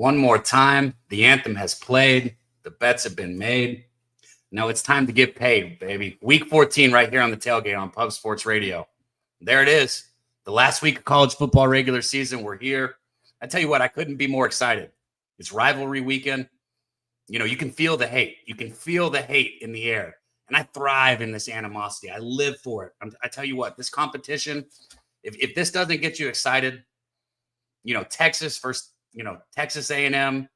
One more time. The anthem has played. The bets have been made. Now it's time to get paid, baby. Week 14 right here on the Tailgate on Pub Sports Radio. There it is. The last week of college football regular season. We're here. I tell you what, I couldn't be more excited. It's rivalry weekend. You know, you can feel the hate. You can feel the hate in the air. And I thrive in this animosity. I live for it. I tell you what, this competition, if this doesn't get you excited, you know, Texas versus, Texas A&M,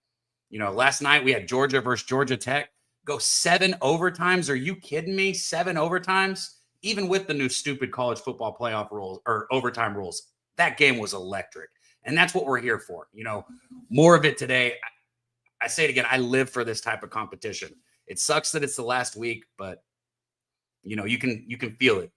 last night we had Georgia versus Georgia Tech. Go 7 overtimes. Are you kidding me? 7 overtimes? Even with the new stupid college football playoff rules or overtime rules, that game was electric. And that's what we're here for. More of it today. I say it again. I live for this type of competition. It sucks that it's the last week, but you can feel it.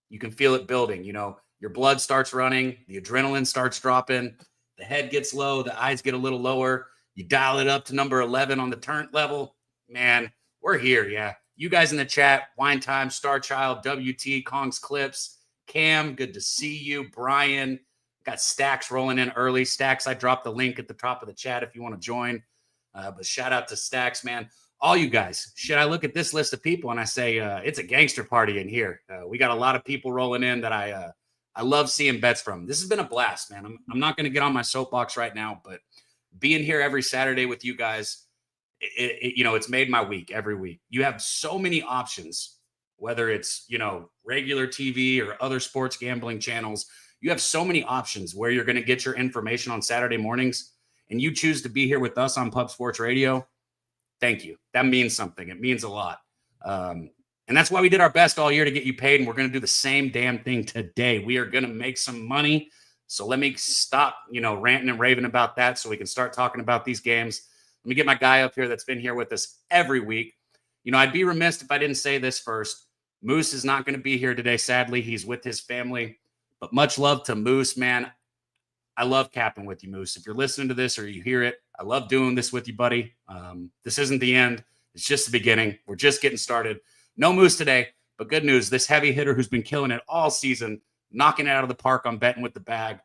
You can feel it building. Your blood starts running, the adrenaline starts dropping, the head gets low, the eyes get a little lower. You dial it up to number 11 on the turn level. Man, we're here. Yeah. You guys in the chat, Wine Time, Star Child, WT, Kong's Clips, Cam, good to see you. Brian, got Stacks rolling in early. Stacks, I dropped the link at the top of the chat if you want to join. But shout out to Stacks, man. All you guys, should I look at this list of people and I say it's a gangster party in here? We got a lot of people rolling in that I love seeing bets from. This has been a blast, man. I'm not going to get on my soapbox right now, but being here every Saturday with you guys, it's made my week every week. You have so many options, whether it's, regular TV or other sports gambling channels. You have so many options where you're going to get your information on Saturday mornings, and you choose to be here with us on Pub Sports Radio. Thank you. That means something. It means a lot. And that's why we did our best all year to get you paid. And we're going to do the same damn thing today. We are going to make some money. So let me stop, ranting and raving about that so we can start talking about these games. Let me get my guy up here that's been here with us every week. I'd be remiss if I didn't say this first. Moose is not going to be here today. Sadly, he's with his family. But much love to Moose, man. I love capping with you, Moose. If you're listening to this or you hear it, I love doing this with you, buddy. This isn't the end. It's just the beginning. We're just getting started. No Moose today, but good news. This heavy hitter who's been killing it all season, knocking it out of the park on Betting with the Bag,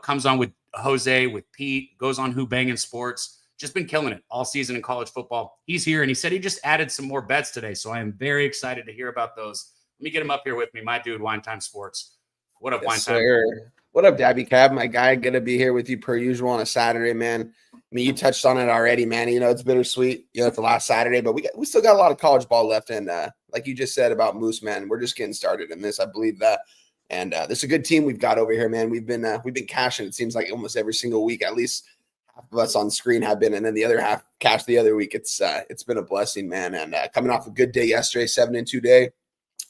comes on with Jose, with Pete, goes on Who Bangin' Sports, just been killing it all season in college football. He's here, and he said he just added some more bets today, so I am very excited to hear about those. Let me get him up here with me, my dude, Wine Time Sports. What up, Wine Time? Sir. What up, Daby Cab? My guy, going to be here with you per usual on a Saturday, man. I mean, you touched on it already, man. It's bittersweet. It's the last Saturday, but we still got a lot of college ball left. And like you just said about Moose, man, we're just getting started in this. I believe that. And this is a good team we've got over here, man. We've been cashing. It seems like almost every single week. At least half of us on screen have been, and then the other half cash the other week. It's been a blessing, man. And coming off a good day yesterday, 7-2 day.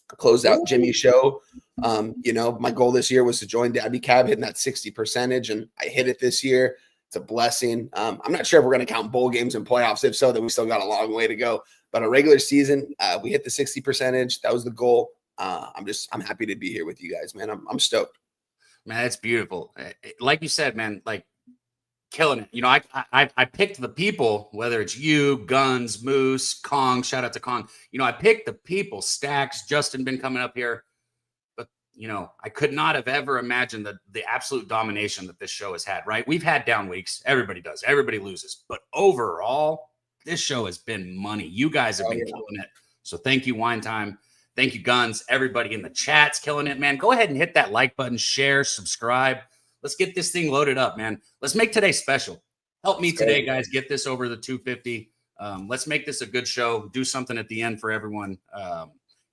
Closed out Jimmy's show. My goal this year was to join Daby Cab, hitting that 60%, and I hit it this year. It's a blessing. I'm not sure if we're going to count bowl games and playoffs. If so, then we still got a long way to go. But a regular season, we hit the 60%. That was the goal. I'm happy to be here with you guys, man. I'm stoked. Man, that's beautiful. Like you said, man, like killing it. I picked the people, whether it's you, Guns, Moose, Kong, shout out to Kong. I picked the people, Stacks, Justin been coming up here. But, I could not have ever imagined the absolute domination that this show has had, right? We've had down weeks. Everybody does. Everybody loses. But overall, this show has been money. You guys have been killing it. So thank you, Wine Time. Thank you, Guns. Everybody in the chat's killing it, man. Go ahead and hit that like button, share, subscribe. Let's get this thing loaded up, man. Let's make today special. Help me today, guys, get this over the 250. Let's make this a good show. Do something at the end for everyone.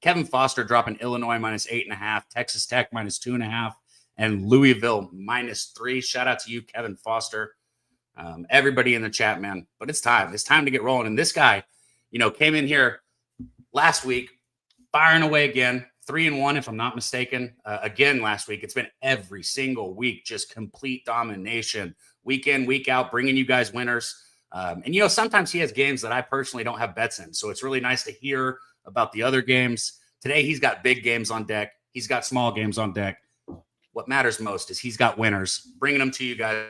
Kevin Foster dropping Illinois -8.5, Texas Tech -2.5, and Louisville -3. Shout out to you, Kevin Foster. Everybody in the chat, man. But it's time. It's time to get rolling. And this guy, came in here last week, firing away again. 3-1, if I'm not mistaken. Again, last week, it's been every single week, just complete domination, week in, week out, bringing you guys winners. And sometimes he has games that I personally don't have bets in. So it's really nice to hear about the other games. Today, he's got big games on deck. He's got small games on deck. What matters most is he's got winners, bringing them to you guys,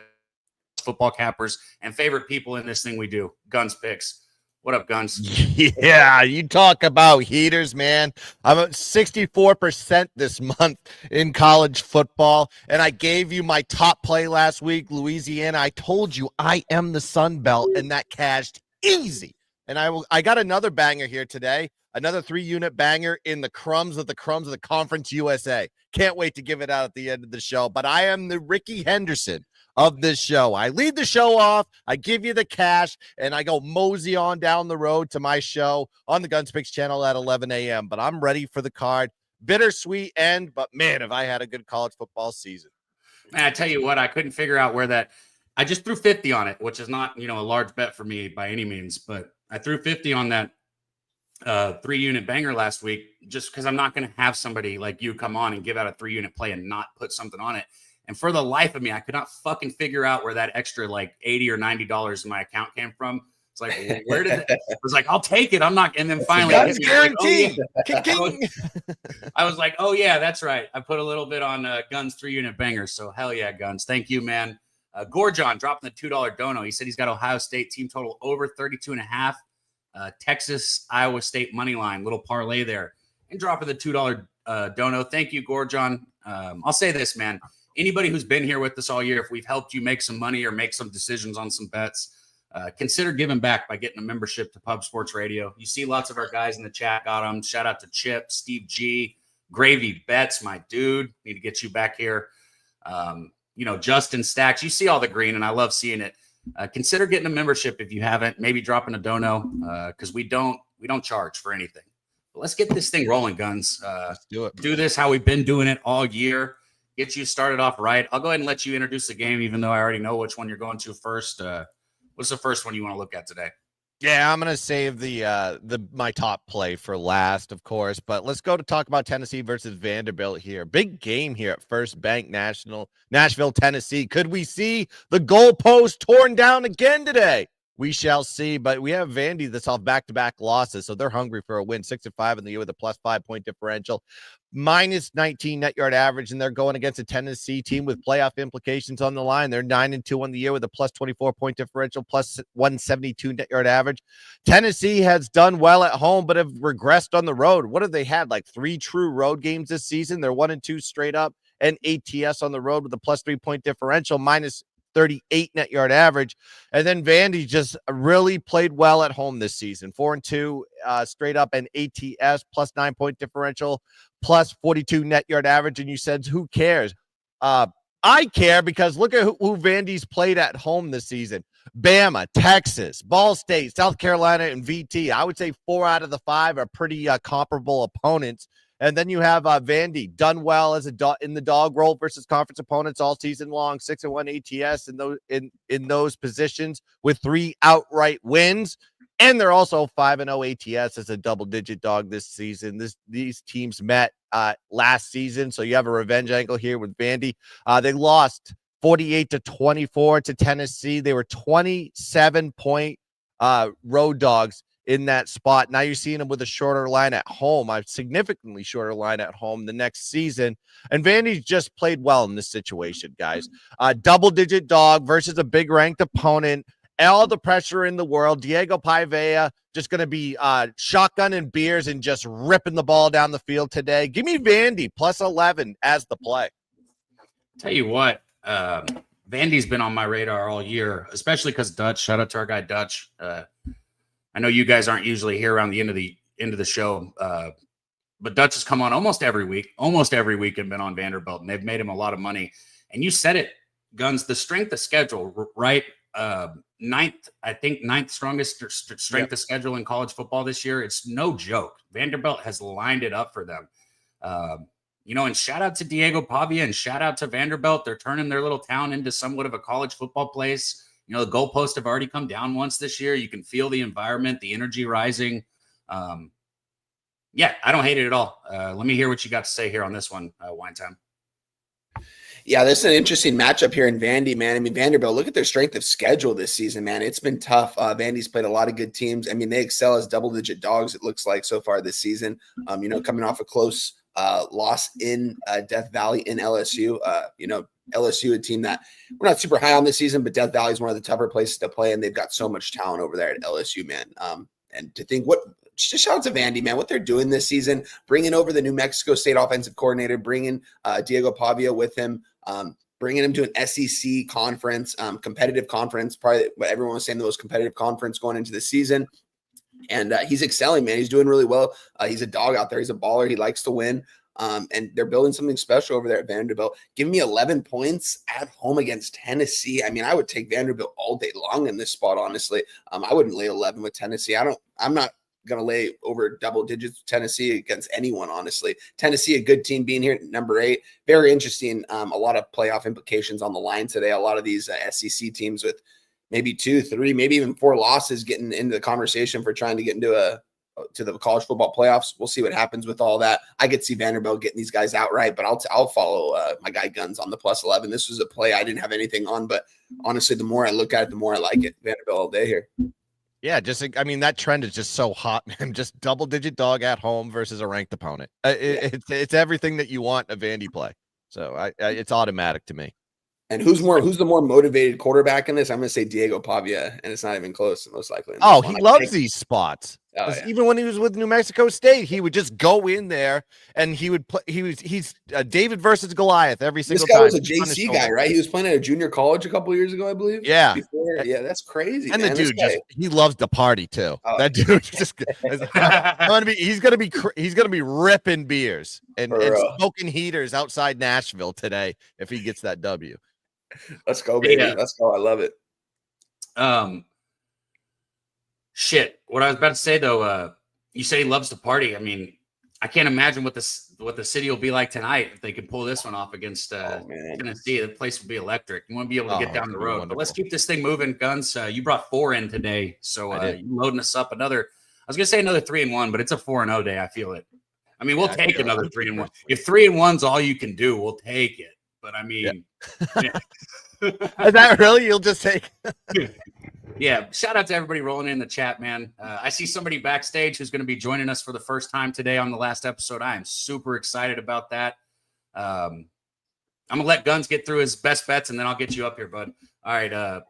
football cappers, and favorite people in this thing we do, Guns Picks. What up, Guns? Yeah, you talk about heaters, man. I'm at 64% this month in college football, and I gave you my top play last week, Louisiana. I told you I am the Sun Belt, and that cashed easy. And I got another banger here today, another 3-unit banger in the crumbs of the Conference USA. Can't wait to give it out at the end of the show, but I am the Ricky Henderson of this show. I lead the show off, I give you the cash, and I go mosey on down the road to my show on the Guns Picks channel at 11 a.m. But I'm ready for the card. Bittersweet end, but man, have I had a good college football season. Man, I tell you what, I couldn't figure out where that. I just threw 50 on it, which is not, a large bet for me by any means, but I threw 50 on that 3-unit banger last week just because I'm not going to have somebody like you come on and give out a 3-unit play and not put something on it. And for the life of me, I could not fucking figure out where that extra like $80 or $90 in my account came from. It's like, where did it? I was like, I'll take it. I'm not. And then finally, Guns guarantee. Like, I was like, oh yeah, that's right. I put a little bit on Guns 3-unit bangers. So hell yeah, Guns. Thank you, man. Gorjon dropping the $2 dono. He said he's got Ohio State team total over 32.5. Texas, Iowa State money line, little parlay there, and dropping the $2 dono. Thank you, Gorjon. I'll say this, man. Anybody who's been here with us all year, if we've helped you make some money or make some decisions on some bets, consider giving back by getting a membership to Pub Sports Radio. You see lots of our guys in the chat got them. Shout out to Chip, Steve G, Gravy Betts, my dude. Need to get you back here. Justin Stacks. You see all the green, and I love seeing it. Consider getting a membership if you haven't. Maybe dropping a dono because we don't charge for anything. But let's get this thing rolling, Guns. Let's do it. Do this how we've been doing it all year. Get you started off right. I'll go ahead and let you introduce the game, even though I already know which one you're going to first. What's the first one you want to look at today? Yeah, I'm gonna save my top play for last, of course. But let's go to talk about Tennessee versus Vanderbilt here. Big game here at First Bank Nashville, Tennessee. Could we see the goalpost torn down again today? We shall see. But we have Vandy that's off back-to-back losses, so they're hungry for a win. 6-5 in the year with a plus 5-point differential, minus 19 net yard average, and they're going against a Tennessee team with playoff implications on the line. They're 9-2 on the year with a plus 24-point differential, plus 172 net yard average. Tennessee has done well at home, but have regressed on the road. What have they had? Like 3 true road games this season. They're 1-2 straight up, and ATS on the road with a plus 3-point differential, minus 38 net yard average. And then Vandy just really played well at home this season. 4-2 straight up, and ATS plus 9-point differential, plus 42 net yard average. And you said, who cares? I care because look at who Vandy's played at home this season. Bama, Texas, Ball State, South Carolina, and VT. I would say 4 out of the 5 are pretty comparable opponents. And then you have Vandy done well as in the dog roll versus conference opponents all season long. 6-1 ATS in those positions with 3 outright wins. And they're also 5-0 ATS as a double-digit dog this season. These teams met last season, so you have a revenge angle here with Vandy. They lost 48-24 to Tennessee. They were 27-point road dogs in that spot. Now you're seeing them with a shorter line at home, a significantly shorter line at home the next season. And Vandy's just played well in this situation, guys. Double-digit dog versus a big-ranked opponent. All the pressure in the world. Diego Paiva just going to be shotgunning beers and just ripping the ball down the field today. Give me Vandy plus 11 as the play. Tell you what, Vandy's been on my radar all year, especially because Dutch. Shout out to our guy Dutch. I know you guys aren't usually here around the end of the show, but Dutch has come on almost every week and been on Vanderbilt, and they've made him a lot of money. And you said it, Guns, the strength of schedule, right? Ninth strongest strength of schedule in college football this year. It's no joke. Vanderbilt has lined it up for them. And shout out to Diego Pavia and shout out to Vanderbilt. They're turning their little town into somewhat of a college football place. The goalposts have already come down once this year. You can feel the environment, the energy rising. I don't hate it at all. Let me hear what you got to say here on this one, Wine Time. Yeah, this is an interesting matchup here in Vandy, man. I mean, Vanderbilt, look at their strength of schedule this season, man. It's been tough. Vandy's played a lot of good teams. I mean, they excel as double-digit dogs, it looks like, so far this season. Coming off a close loss in Death Valley in LSU. LSU, a team that we're not super high on this season, but Death Valley is one of the tougher places to play, and they've got so much talent over there at LSU, man. And to think just shout out to Vandy, man, what they're doing this season, bringing over the New Mexico State offensive coordinator, bringing Diego Pavia with him, bringing him to an SEC conference, competitive conference, probably what everyone was saying, the most competitive conference going into the season. And he's excelling, man. He's doing really well. He's a dog out there. He's a baller. He likes to win. And they're building something special over there at Vanderbilt. Give me 11 points at home against Tennessee. I mean, I would take Vanderbilt all day long in this spot, honestly. I wouldn't lay 11 with Tennessee. I'm not going to lay over double digits with Tennessee against anyone, honestly. Tennessee, a good team being here at number 8. Very interesting. A lot of playoff implications on the line today. A lot of these SEC teams with maybe 2, 3, maybe even 4 losses getting into the conversation for trying to get into to the college football playoffs. We'll see what happens with all that. I could see Vanderbilt getting these guys outright, but I'll follow my guy Guns on the +11. This was a play I didn't have anything on, but honestly, the more I look at it, the more I like it. Vanderbilt all day here. Yeah, that trend is just so hot, man. Just double-digit dog at home versus a ranked opponent. It's everything that you want a Vandy play. So it's automatic to me. And who's the more motivated quarterback in this? I'm going to say Diego Pavia, and it's not even close, most likely. He loves these spots. Even when he was with New Mexico State, he would just go in there and he would play. He's David versus Goliath every single time. This guy was a JC guy, right? He was playing at a junior college a couple of years ago, I believe. Yeah, yeah, that's crazy. And man. the dude he loves to party too. That dude just he's gonna be ripping beers and smoking heaters outside Nashville today if he gets that W. Let's go, baby. Yeah. Let's go. I love it. Shit. What I was about to say though, you say he loves to party. I mean, I can't imagine what the city will be like tonight if they could pull this one off against Tennessee. The place would be electric. You want to be able to get down the road. But let's keep this thing moving. Guns, you brought 4 in today, so you loading us up another. I was gonna say another 3-1, but it's a 4-0 day. I feel it. I mean, we'll take another 3-1. If 3-1's all you can do, we'll take it. But I mean, is that really? You'll just take. Yeah. Shout out to everybody rolling in the chat, man. I see somebody backstage who's going to be joining us for the first time today on the last episode. I am super excited about that. I'm gonna let Guns get through his best bets, and then I'll get you up here, bud. All right.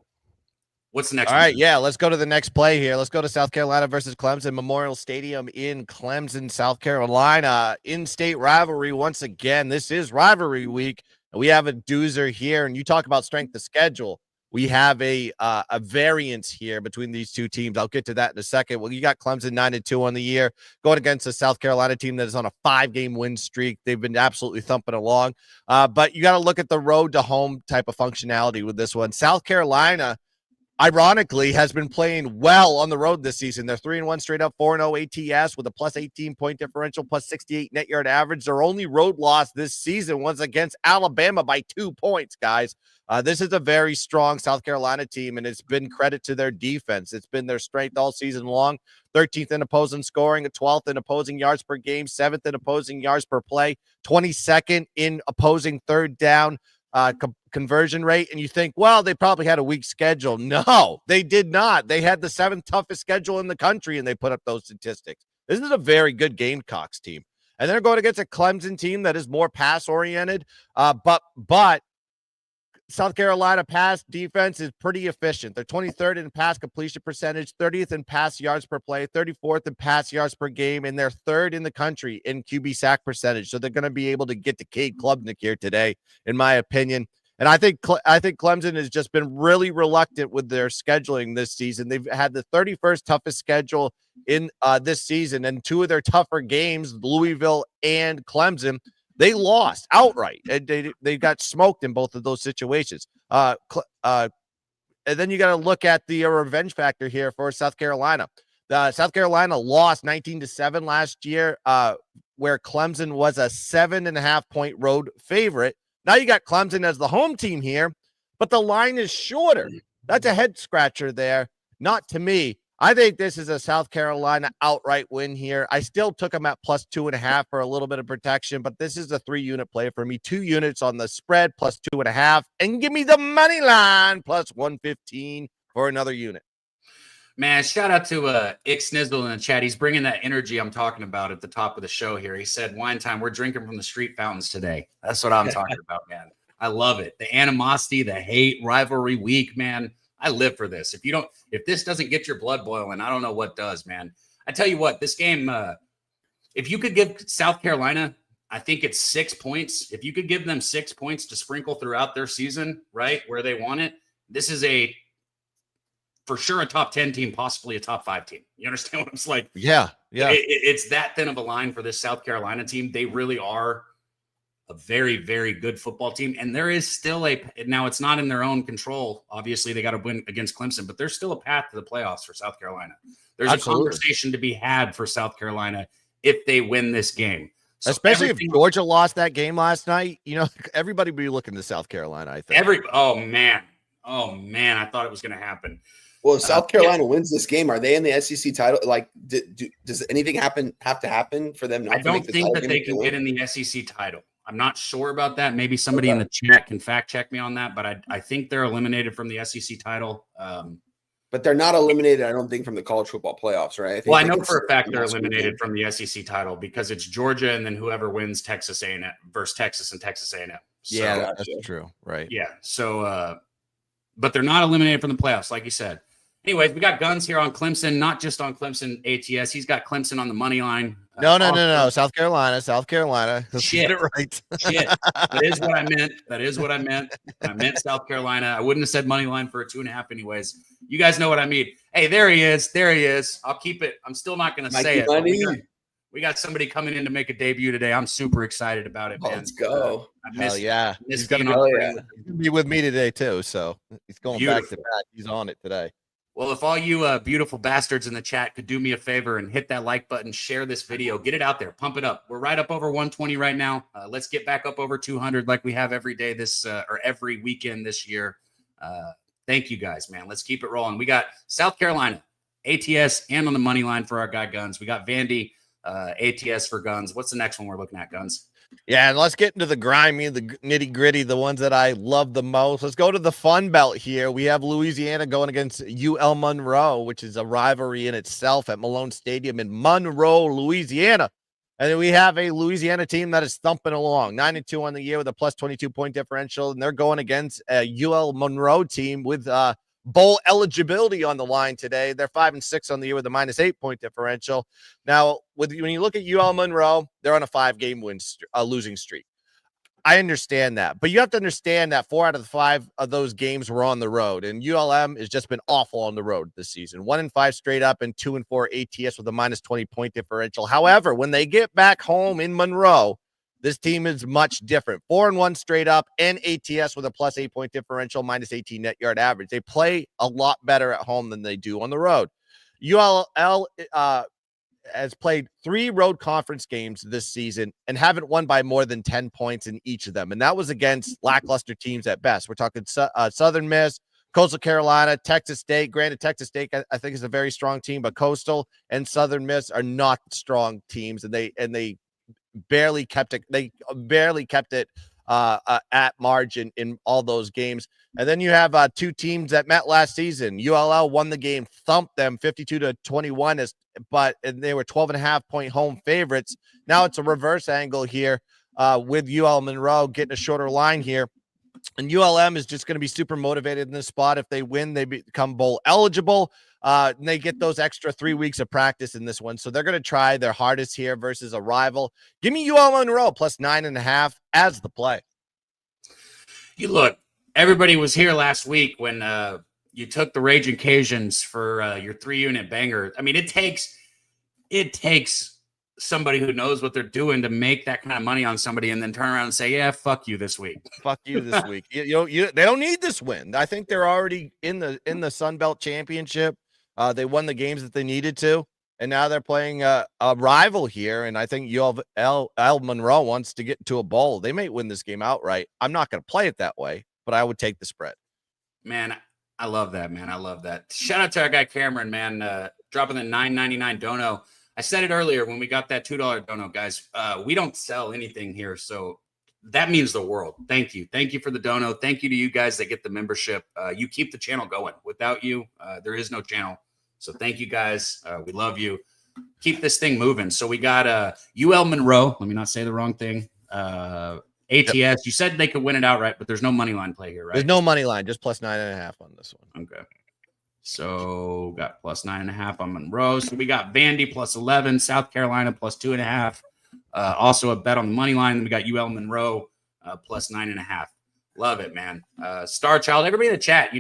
What's the next one? All right, yeah, let's go to the next play here. Let's go to South Carolina versus Clemson, Memorial Stadium in Clemson, South Carolina. In-state rivalry once again. This is rivalry week. We have a doozer here, and you talk about strength of schedule. We have a variance here between these two teams. I'll get to that in a second. Well, you got Clemson 9-2 on the year going against a South Carolina team that is on a 5-game win streak. They've been absolutely thumping along. But you got to look at the road to home type of functionality with this one. South Carolina, ironically, has been playing well on the road this season. They're 3-1 straight up, 4-0 ATS with a plus 18 point differential, plus 68 net yard average. Their only road loss this season was against Alabama by 2 points, guys. This is a very strong South Carolina team, and it's been credit to their defense. It's been their strength all season long. 13th in opposing scoring, 12th in opposing yards per game, 7th in opposing yards per play, 22nd in opposing third down conversion rate. And you think, well, they probably had a weak schedule. No, they did not. They had the 7th toughest schedule in the country, and they put up those statistics. This is a very good Gamecocks team. And they're going against a Clemson team that is more pass-oriented, but South Carolina pass defense is pretty efficient. They're 23rd in pass completion percentage, 30th in pass yards per play, 34th in pass yards per game, and they're 3rd in the country in QB sack percentage. So they're going to be able to get to Cade Klubnik here today, in my opinion. And I think Clemson has just been really reluctant with their scheduling this season. They've had the 31st toughest schedule in this season, and 2 of their tougher games, Louisville and Clemson, they lost outright. They got smoked in both of those situations. And then you got to look at the revenge factor here for South Carolina. South Carolina lost 19-7 last year, where Clemson was a 7.5 point road favorite. Now you got Clemson as the home team here, but the line is shorter. That's a head scratcher there. Not to me. I think this is a South Carolina outright win here. I still took them at plus 2.5 for a little bit of protection, but this is a 3-unit play for me. 2 units on the spread, plus 2.5, and give me the money line plus 115 for another unit. Man, shout out to Ixnizzle in the chat. He's bringing that energy I'm talking about at the top of the show here. He said, wine time, we're drinking from the street fountains today. That's what I'm talking about, man. I love it. The animosity, the hate, rivalry week, man. I live for this. If this doesn't get your blood boiling, I don't know what does, man. I tell you what, this game, if you could give South Carolina, I think it's 6 points. If you could give them 6 points to sprinkle throughout their season, right, where they want it, this is for sure a top 10 team, possibly a top 5 team. You understand what I'm saying? Yeah. It's that thin of a line for this South Carolina team. They really are a very, very good football team. And there is still now it's not in their own control. Obviously, they got to win against Clemson, but there's still a path to the playoffs for South Carolina. There's Absolutely. a conversation to be had for South Carolina if they win this game. So especially if Georgia lost that game last night, everybody would be looking to South Carolina, I think. Oh man, I thought it was going to happen. Well, if South Carolina wins this game, are they in the SEC title? Like, does anything have to happen for them? I don't think that they can get in the SEC title. I'm not sure about that. Maybe somebody in the chat can fact check me on that, but I think they're eliminated from the SEC title. But they're not eliminated, I don't think, from the college football playoffs, right? I know for a fact they're eliminated from the SEC title because it's Georgia and then whoever wins Texas A&M versus Texas and Texas A&M. So, yeah, that's true. Right. Yeah. So, but they're not eliminated from the playoffs, like you said. Anyways, we got guns here on Clemson, not just on Clemson ATS. He's got Clemson on the money line. No. South Carolina. Let's Shit. get it right. Shit. That is what I meant. I meant South Carolina. I wouldn't have said money line for a 2.5 anyways. You guys know what I mean. Hey, there he is. I'll keep it. I'm still not going to say it. We got somebody coming in to make a debut today. I'm super excited about it, man. Let's go. Hell yeah. He's going to be with me today, too. So he's going back to back. He's on it today. Well, if all you beautiful bastards in the chat could do me a favor and hit that like button, share this video, get it out there, pump it up. We're right up over 120 right now. Let's get back up over 200 like we have every day or every weekend this year. Thank you guys, man. Let's keep it rolling. We got South Carolina, ATS, and on the money line for our guy Guns. We got Vandy, ATS for Guns. What's the next one we're looking at, Guns? Yeah, and let's get into the grimy, the nitty-gritty, the ones that I love the most. Let's go to the Fun Belt here. We have Louisiana going against UL Monroe, which is a rivalry in itself at Malone Stadium in Monroe, Louisiana. And then we have a Louisiana team that is thumping along, 9-2 on the year with a plus 22-point differential, and they're going against a UL Monroe team with bowl eligibility on the line today. They're 5-6 on the year with a minus 8-point differential. Now, when you look at UL Monroe, they're on a 5-game losing streak. I understand that, but you have to understand that 4 out of the 5 of those games were on the road, and ULM has just been awful on the road this season. 1-5 straight up and 2-4 ATS with a minus 20-point differential. However, when they get back home in Monroe, this team is much different. 4-1 straight up and ATS with a plus 8-point differential, minus 18 net yard average. They play a lot better at home than they do on the road. ULL has played 3 road conference games this season and haven't won by more than 10 points in each of them. And that was against lackluster teams at best. We're talking Southern Miss, Coastal Carolina, Texas State. Granted, Texas State, I think, is a very strong team, but Coastal and Southern Miss are not strong teams, and they barely kept it. They barely kept it at margin in all those games. And then you have 2 teams that met last season. ULL won the game, thumped them 52-21, but they were 12.5-point home favorites. Now it's a reverse angle here with UL Monroe getting a shorter line here. And ULM is just going to be super motivated in this spot. If they win, they become bowl eligible. And they get those extra 3 weeks of practice in this one. So they're going to try their hardest here versus a rival. Give me UL Monroe plus 9.5 as the play. You look, everybody was here last week when you took the Raging Cajuns for your 3-unit banger. I mean, it takes somebody who knows what they're doing to make that kind of money on somebody and then turn around and say, yeah, fuck you this week. Fuck you this week. They don't need this win. I think they're already in the Sun Belt Championship. They won the games that they needed to, and now they're playing a rival here. And I think UL Monroe wants to get to a bowl. They may win this game outright. I'm not going to play it that way, but I would take the spread. Man, I love that, man. I love that. Shout out to our guy Cameron, man, dropping the $9.99 dono. I said it earlier when we got that $2 dono, guys. We don't sell anything here, so that means the world. Thank you. Thank you for the dono. Thank you to you guys that get the membership. You keep the channel going. Without you, there is no channel. So thank you, guys. We love you. Keep this thing moving. So we got UL Monroe. Let me not say the wrong thing. ATS. You said they could win it outright, but there's no money line play here, right? There's no money line, just plus 9.5 on this one. Okay. So got plus 9.5 on Monroe. So we got Vandy plus 11, South Carolina plus 2.5. Also a bet on the money line. Then we got UL Monroe plus 9.5. Love it, man. Star Child, everybody in the chat,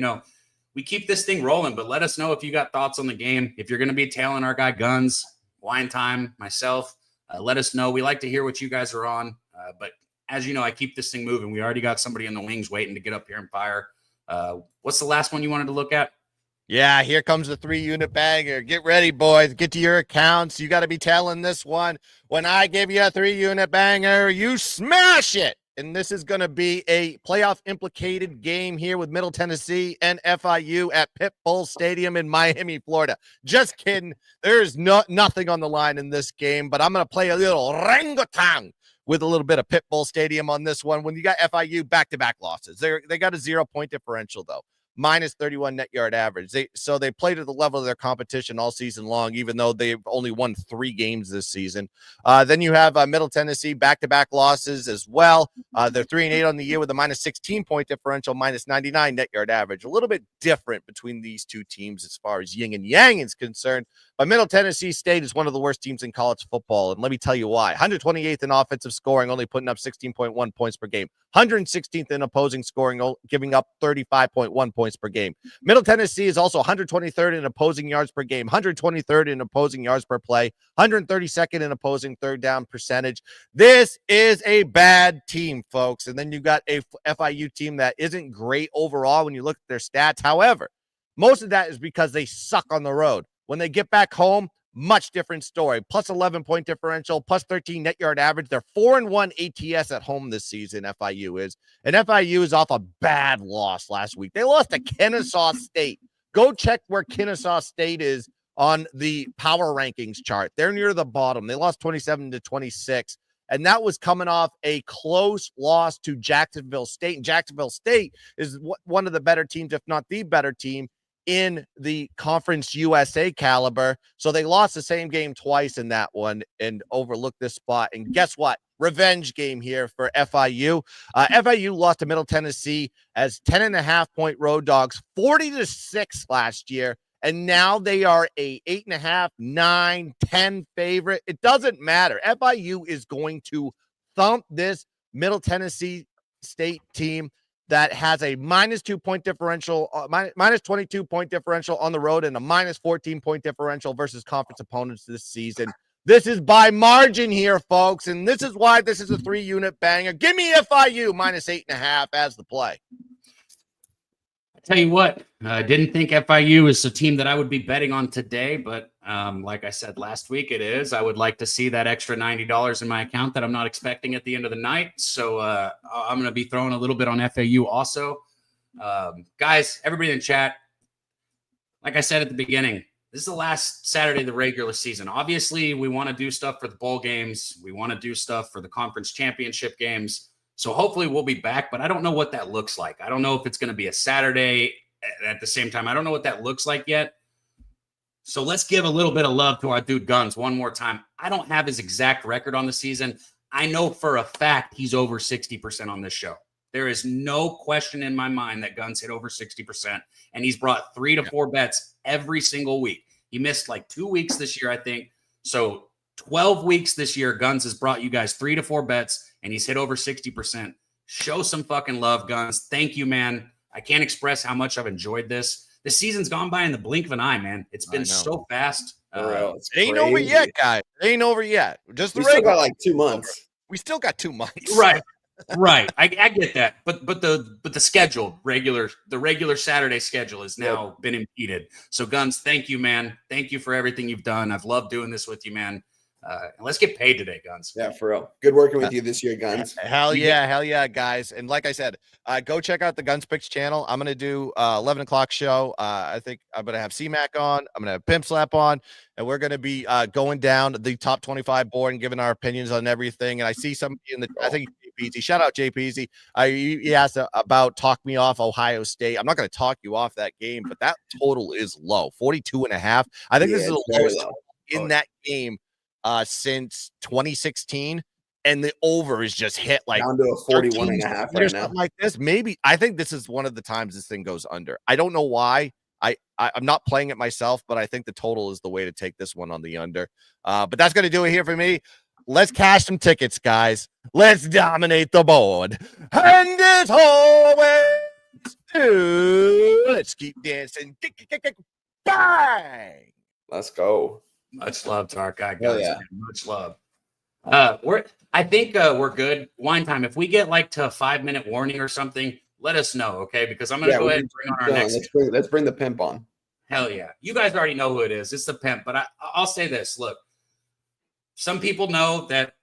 we keep this thing rolling, but let us know if you got thoughts on the game. If you're going to be tailing our guy Guns, Wine Time, myself, let us know. We like to hear what you guys are on. But as you know, I keep this thing moving. We already got somebody in the wings waiting to get up here and fire. What's the last one you wanted to look at? Yeah, here comes the 3-unit banger. Get ready, boys. Get to your accounts. You got to be telling this one. When I give you a 3-unit banger, you smash it. And this is going to be a playoff implicated game here with Middle Tennessee and FIU at Pitbull Stadium in Miami, Florida. Just kidding. There's nothing on the line in this game, but I'm going to play a little orangutan with a little bit of Pitbull Stadium on this one. When you got FIU back-to-back losses, they got a 0-point differential, though. Minus 31 net yard average. They played at the level of their competition all season long, even though they've only won 3 games this season. Then you have Middle Tennessee back-to-back losses as well. They're 3-8 on the year with a minus 16-point differential, minus 99 net yard average. A little bit different between these two teams as far as yin and yang is concerned. But Middle Tennessee State is one of the worst teams in college football, and let me tell you why. 128th in offensive scoring, only putting up 16.1 points per game. 116th in opposing scoring, giving up 35.1 points per game. Middle Tennessee is also 123rd in opposing yards per game, 123rd in opposing yards per play, 132nd in opposing third down percentage. This is a bad team, folks. And then you got a FIU team that isn't great overall when you look at their stats. However, most of that is because they suck on the road. When they get back home, much different story. Plus 11-point differential, plus 13 net yard average. They're 4-1 ATS at home this season, FIU is. And FIU is off a bad loss last week. They lost to Kennesaw State. Go check where Kennesaw State is on the power rankings chart. They're near the bottom. They lost 27-26. And that was coming off a close loss to Jacksonville State. And Jacksonville State is one of the better teams, if not the better team, in the Conference USA caliber. So they lost the same game twice in that one and overlooked this spot. And guess what? Revenge game here for FIU. FIU lost to Middle Tennessee as 10.5-point road dogs, 40-6 last year. And now they are a 8.5, 9, 10 favorite. It doesn't matter. FIU is going to thump this Middle Tennessee State team that has a minus 2-point differential, minus 22-point differential on the road and a minus 14-point differential versus conference opponents this season. This is by margin here, folks, and this is why this is a 3-unit banger. Give me FIU minus 8.5 as the play. Tell you what, I didn't think FIU is a team that I would be betting on today, but like I said last week, it is. I would like to see that extra $90 in my account that I'm not expecting at the end of the night. So I'm going to be throwing a little bit on FAU also. Guys, everybody in chat, like I said at the beginning, this is the last Saturday of the regular season. Obviously, we want to do stuff for the bowl games. We want to do stuff for the conference championship games. So hopefully we'll be back, but I don't know what that looks like. I don't know if it's going to be a Saturday at the same time. I don't know what that looks like yet. So let's give a little bit of love to our dude Guns one more time. I don't have his exact record on the season. I know for a fact he's over 60% on this show. There is no question in my mind that Guns hit over 60%, and he's brought 3 to 4 bets every single week. He missed like 2 weeks this year, I think. So 12 weeks this year, Guns has brought you guys 3 to 4 bets, and he's hit over 60%. Show some fucking love, Guns. Thank you, man. I can't express how much I've enjoyed this. This season's gone by in the blink of an eye, man. It's been so fast. It ain't over yet, guys. It ain't over yet. Just we still got like 2 months. We still got 2 months. Right. Right. I get that. But the schedule, the regular Saturday schedule has now been impeded. So Guns, thank you, man. Thank you for everything you've done. I've loved doing this with you, man. And let's get paid today, Guns. Yeah, for real. Good working with you this year, Guns. Hell yeah, guys. And like I said, go check out the Guns Picks channel. I'm going to do 11 o'clock show. I think I'm going to have C-Mac on. I'm going to have Pimp Slap on. And we're going to be going down the top 25 board and giving our opinions on everything. And I see somebody in the, I think JPZ. Shout out JPZ. He asked about talk me off Ohio State. I'm not going to talk you off that game, but that total is low, 42.5. I think this is the lowest in that game since 2016. and the over is just hit like down to a 41 and a half or right something now. like this. Maybe I think this is one of the times this thing goes under. I don't know why. I'm not playing it myself, but I think the total is the way to take this one on the under. But that's going to do it here for me. Let's cash some tickets, guys. Let's dominate the board. And it's always to let's keep dancing. Bang! Let's go. Much love to our guy, Oh, guys. yeah. Much love. I think we're good. Wine time. If we get like to a 5-minute warning or something, let us know, okay? Because I'm gonna go ahead and bring on our next. Let's bring the pimp on. Hell yeah. You guys already know who it is. It's the pimp. But I'll say this. Look, some people know that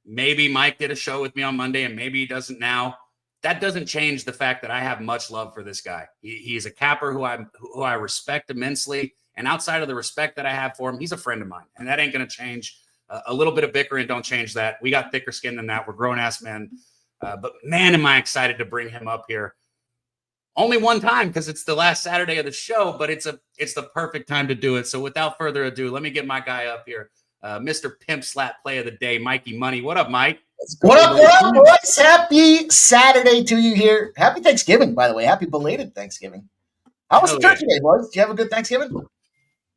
maybe Mike did a show with me on Monday and maybe he doesn't now. That doesn't change the fact that I have much love for this guy. He's a capper who I respect immensely. And outside of the respect that I have for him, he's a friend of mine. And that ain't going to change. A little bit of bickering don't change that. We got thicker skin than that. We're grown-ass men. But man, am I excited to bring him up here. Only one time because it's the last Saturday of the show, but it's the perfect time to do it. So without further ado, let me get my guy up here, Mr. Pimp Slap Play of the Day, Mikey Money. What up, Mike? What up, boys? Happy Saturday to you here. Happy Thanksgiving, by the way. Happy belated Thanksgiving. How was the turkey day, boys? Did you have a good Thanksgiving?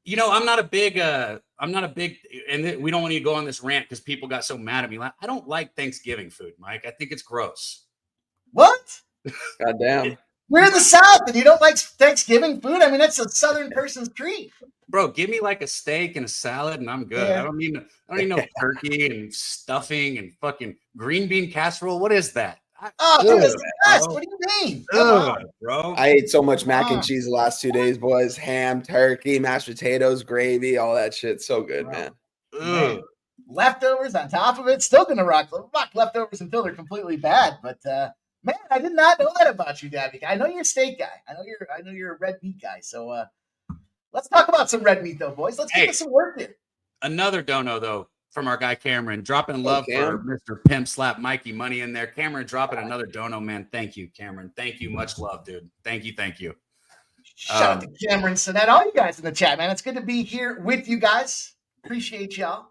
You know, I'm not a big, and we don't want you to go on this rant because people got so mad at me. I don't like Thanksgiving food, Mike. I think it's gross. What? Goddamn. We're in the South and you don't like Thanksgiving food? I mean, that's a Southern person's treat. Bro, give me like a steak and a salad and I'm good. Yeah. I don't need no turkey and stuffing and fucking green bean casserole. What is that? Dude, that's the best. What do you mean? Bro. I ate so much mac and cheese the last 2 days, boys. Ham, turkey, mashed potatoes, gravy, all that shit. So good, man. Leftovers on top of it. Still gonna rock leftovers until they're completely bad. But man, I did not know that about you, Daby. I know you're a steak guy. I know you're a red meat guy. So let's talk about some red meat, though, boys. Let's get some work here. Another dono, though, from our guy Cameron, dropping love for Mr. Pimp Slap Mikey Money in there. Cameron dropping another dono, man. Thank you, Cameron. Thank you. Much love, dude. Thank you. Shout out to Cameron, Sinet, all you guys in the chat, man. It's good to be here with you guys. Appreciate y'all.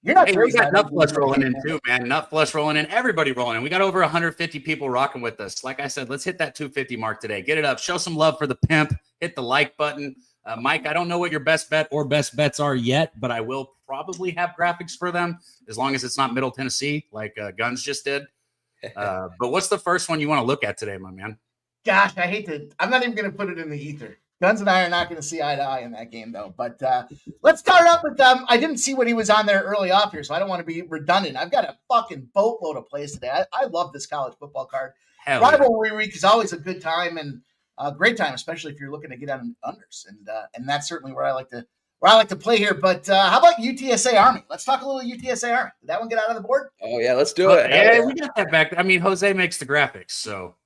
You're not we got Nut Flush rolling in too, man. Nut Flush rolling in. Everybody rolling in. We got over 150 people rocking with us. Like I said, let's hit that 250 mark today. Get it up. Show some love for the pimp. Hit the like button. Mike, I don't know what your best bet or best bets are yet, but I will probably have graphics for them as long as it's not Middle Tennessee like Guns just did. But what's the first one you want to look at today, my man? Gosh, I hate to. I'm not even going to put it in the ether. Guns and I are not going to see eye to eye in that game, though. But let's start up with I didn't see what he was on there early off here, so I don't want to be redundant. I've got a fucking boatload of plays today. I love this college football card. Rivalry week is always a good time and a great time, especially if you're looking to get on unders, and that's certainly where I like to play here. But how about UTSA Army? Let's talk a little UTSA Army. Did that one get out of the board? Oh yeah, let's do it. Yeah, we got that back. I mean, Jose makes the graphics, so.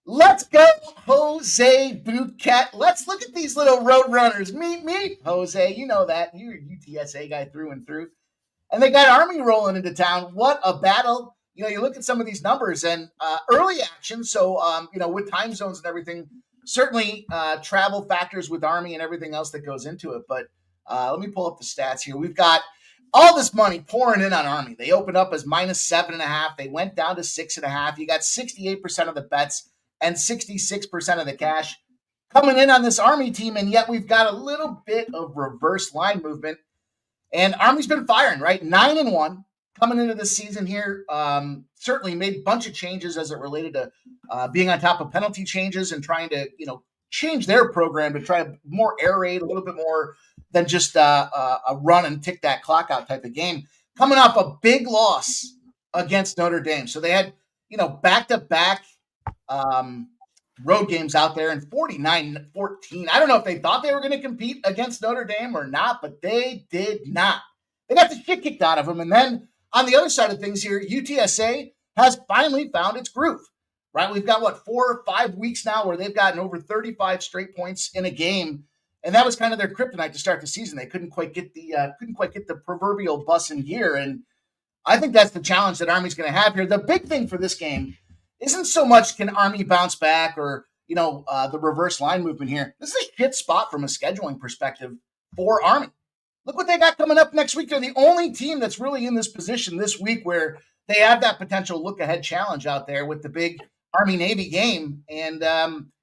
Let's go, Jose Bootcat. Let's look at these little road runners. Me, Jose. You know that. You're a UTSA guy through and through. And they got Army rolling into town. What a battle. You know, you look at some of these numbers and early action. So, with time zones and everything, certainly travel factors with Army and everything else that goes into it. But let me pull up the stats here. We've got all this money pouring in on Army. They opened up as -7.5. They went down to 6.5. You got 68% of the bets and 66% of the cash coming in on this Army team. And yet we've got a little bit of reverse line movement. And Army's been firing, right? 9-1 coming into this season here. Certainly made a bunch of changes as it related to being on top of penalty changes and trying to, change their program to try to more air raid, a little bit more than just a run and tick that clock out type of game. Coming off a big loss against Notre Dame. So they had, back-to-back road games out there and 49-14. I don't know if they thought they were going to compete against Notre Dame or not, but they did not. They got the shit kicked out of them. And then on the other side of things here, UTSA has finally found its groove, right? We've got 4 or 5 weeks now where they've gotten over 35 straight points in a game. And that was kind of their kryptonite to start the season. They couldn't quite get the proverbial bus in gear. And I think that's the challenge that Army's going to have here. The big thing for this game isn't so much can Army bounce back or, the reverse line movement here. This is a shit spot from a scheduling perspective for Army. look what they got coming up next week. They're the only team that's really in this position this week where they have that potential look-ahead challenge out there with the big Army-Navy game. And,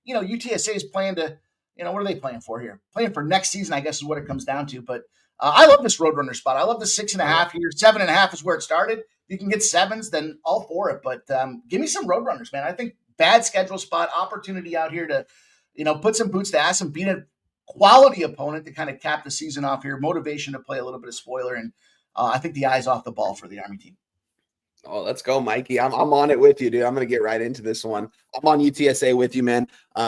UTSA is playing to, what are they playing for here? Playing for next season, I guess, is what it comes down to. But I love this Roadrunner spot. I love the 6.5 here. 7.5 is where it started. If you can get 7s, then all for it. But give me some Roadrunners, man. I think bad schedule spot, opportunity out here to, put some boots to ass and beat a quality opponent to kind of cap the season off here. Motivation to play a little bit of spoiler. And I think the eye's off the ball for the Army team. Oh, let's go, Mikey. I'm on it with you, dude. I'm going to get right into this one. I'm on UTSA with you, man.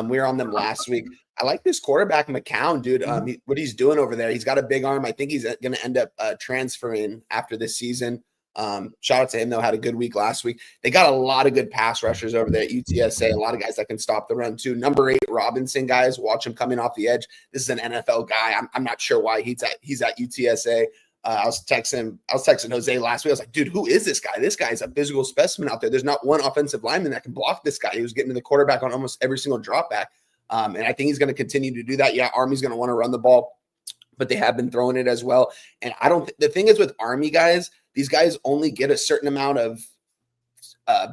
We were on them last week. I like this quarterback, McCown, dude. What he's doing over there. He's got a big arm. I think he's going to end up transferring after this season. Shout out to him, though. Had a good week last week. They got a lot of good pass rushers over there at UTSA. A lot of guys that can stop the run, too. Number 8, Robinson, guys. Watch him coming off the edge. This is an NFL guy. I'm not sure why he's at UTSA. I was texting Jose last week. I was like, dude, who is this guy? This guy's a physical specimen out there. There's not one offensive lineman that can block this guy. He was getting to the quarterback on almost every single drop back. And I think he's going to continue to do that. Yeah, Army's going to want to run the ball, but they have been throwing it as well. And the thing is with Army guys, these guys only get a certain amount of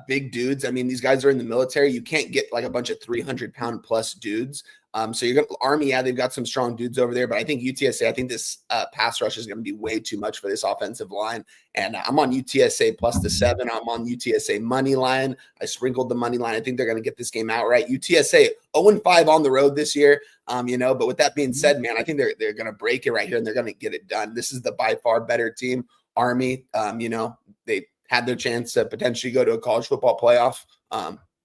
big dudes. I mean, these guys are in the military. You can't get like a bunch of 300-pound plus dudes. So you're going to Army. Yeah, they've got some strong dudes over there, but I think UTSA, I think this pass rush is going to be way too much for this offensive line. And I'm on UTSA plus the 7. I'm on UTSA money line. I sprinkled the money line. I think they're going to get this game outright. UTSA 0-5 on the road this year. But with that being said, man, I think they're going to break it right here and they're going to get it done. This is the by far better team. Army, they had their chance to potentially go to a college football playoff.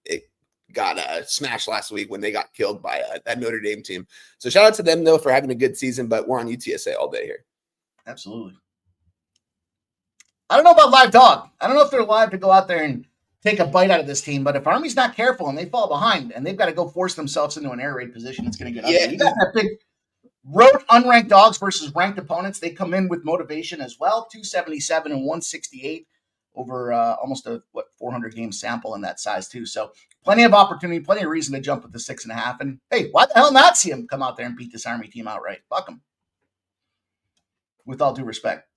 It got smashed last week when they got killed by that Notre Dame team. So shout out to them, though, for having a good season, but we're on UTSA all day here. Absolutely. I don't know about live dog. I don't know if they're live to go out there and take a bite out of this team, but if Army's not careful and they fall behind and they've got to go force themselves into an air raid position, it's going to get ugly. You got that big road unranked dogs versus ranked opponents. They come in with motivation as well. 277 and 168 over almost a 400 game sample in that size too. So plenty of opportunity, plenty of reason to jump with the 6.5. And hey, why the hell not see him come out there and beat this Army team outright? Fuck them. With all due respect.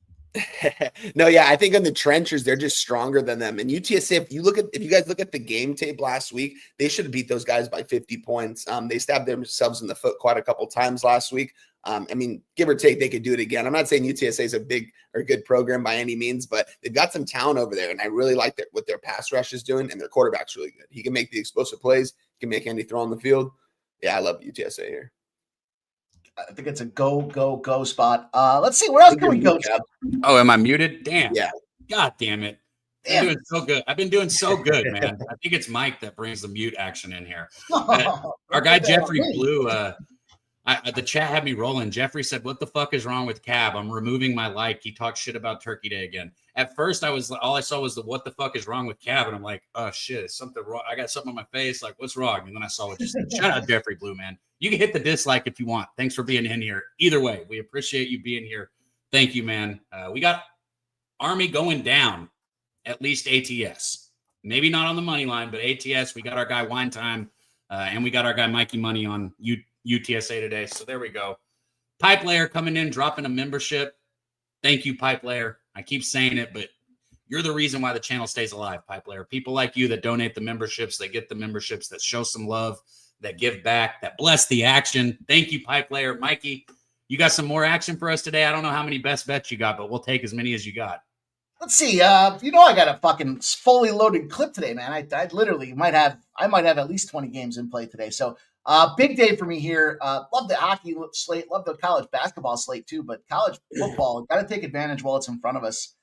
No, yeah, I think in the trenches they're just stronger than them. And UTSA, if you guys look at the game tape last week, they should have beat those guys by 50 points. They stabbed themselves in the foot quite a couple times last week. Give or take, they could do it again. I'm not saying UTSA is a big or good program by any means, but they've got some talent over there, and I really like what their pass rush is doing, and their quarterback's really good. He can make the explosive plays. He can make any throw on the field. Yeah, I love UTSA here. I think it's a go spot. Let's see. Where else can we go? Oh, am I muted? Damn. Yeah. God damn it. I'm doing so good. I've been doing so good, man. I think it's Mike that brings the mute action in here. Our guy Jeffrey Blue, the chat had me rolling. Jeffrey said, "What the fuck is wrong with Cab? I'm removing my like. He talks shit about Turkey Day again." At first, all I saw was the "What the fuck is wrong with Cab?" and I'm like, "Oh shit, is something wrong? I got something on my face. Like, what's wrong?" And then I saw what you said. Shout out Jeffrey Blue, man. You can hit the dislike if you want. Thanks for being in here. Either way, we appreciate you being here. Thank you, man. We got Army going down, at least ATS. Maybe not on the money line, but ATS. We got our guy Wine Time, and we got our guy Mikey Money on UTSA today. So there we go. Pipe Layer coming in, dropping a membership. Thank you, Pipe Layer. I keep saying it, but you're the reason why the channel stays alive, Pipe Layer. People like you that donate the memberships, that get the memberships, that show some love, that give back, that bless the action. Thank you, Pipe Layer. Mikey, you got some more action for us today? I don't know how many best bets you got, but we'll take as many as you got. Let's see. I got a fucking fully loaded clip today, man. I literally might have at least 20 games in play today. So big day for me here. Love the hockey slate. Love the college basketball slate too, but college football, got to take advantage while it's in front of us.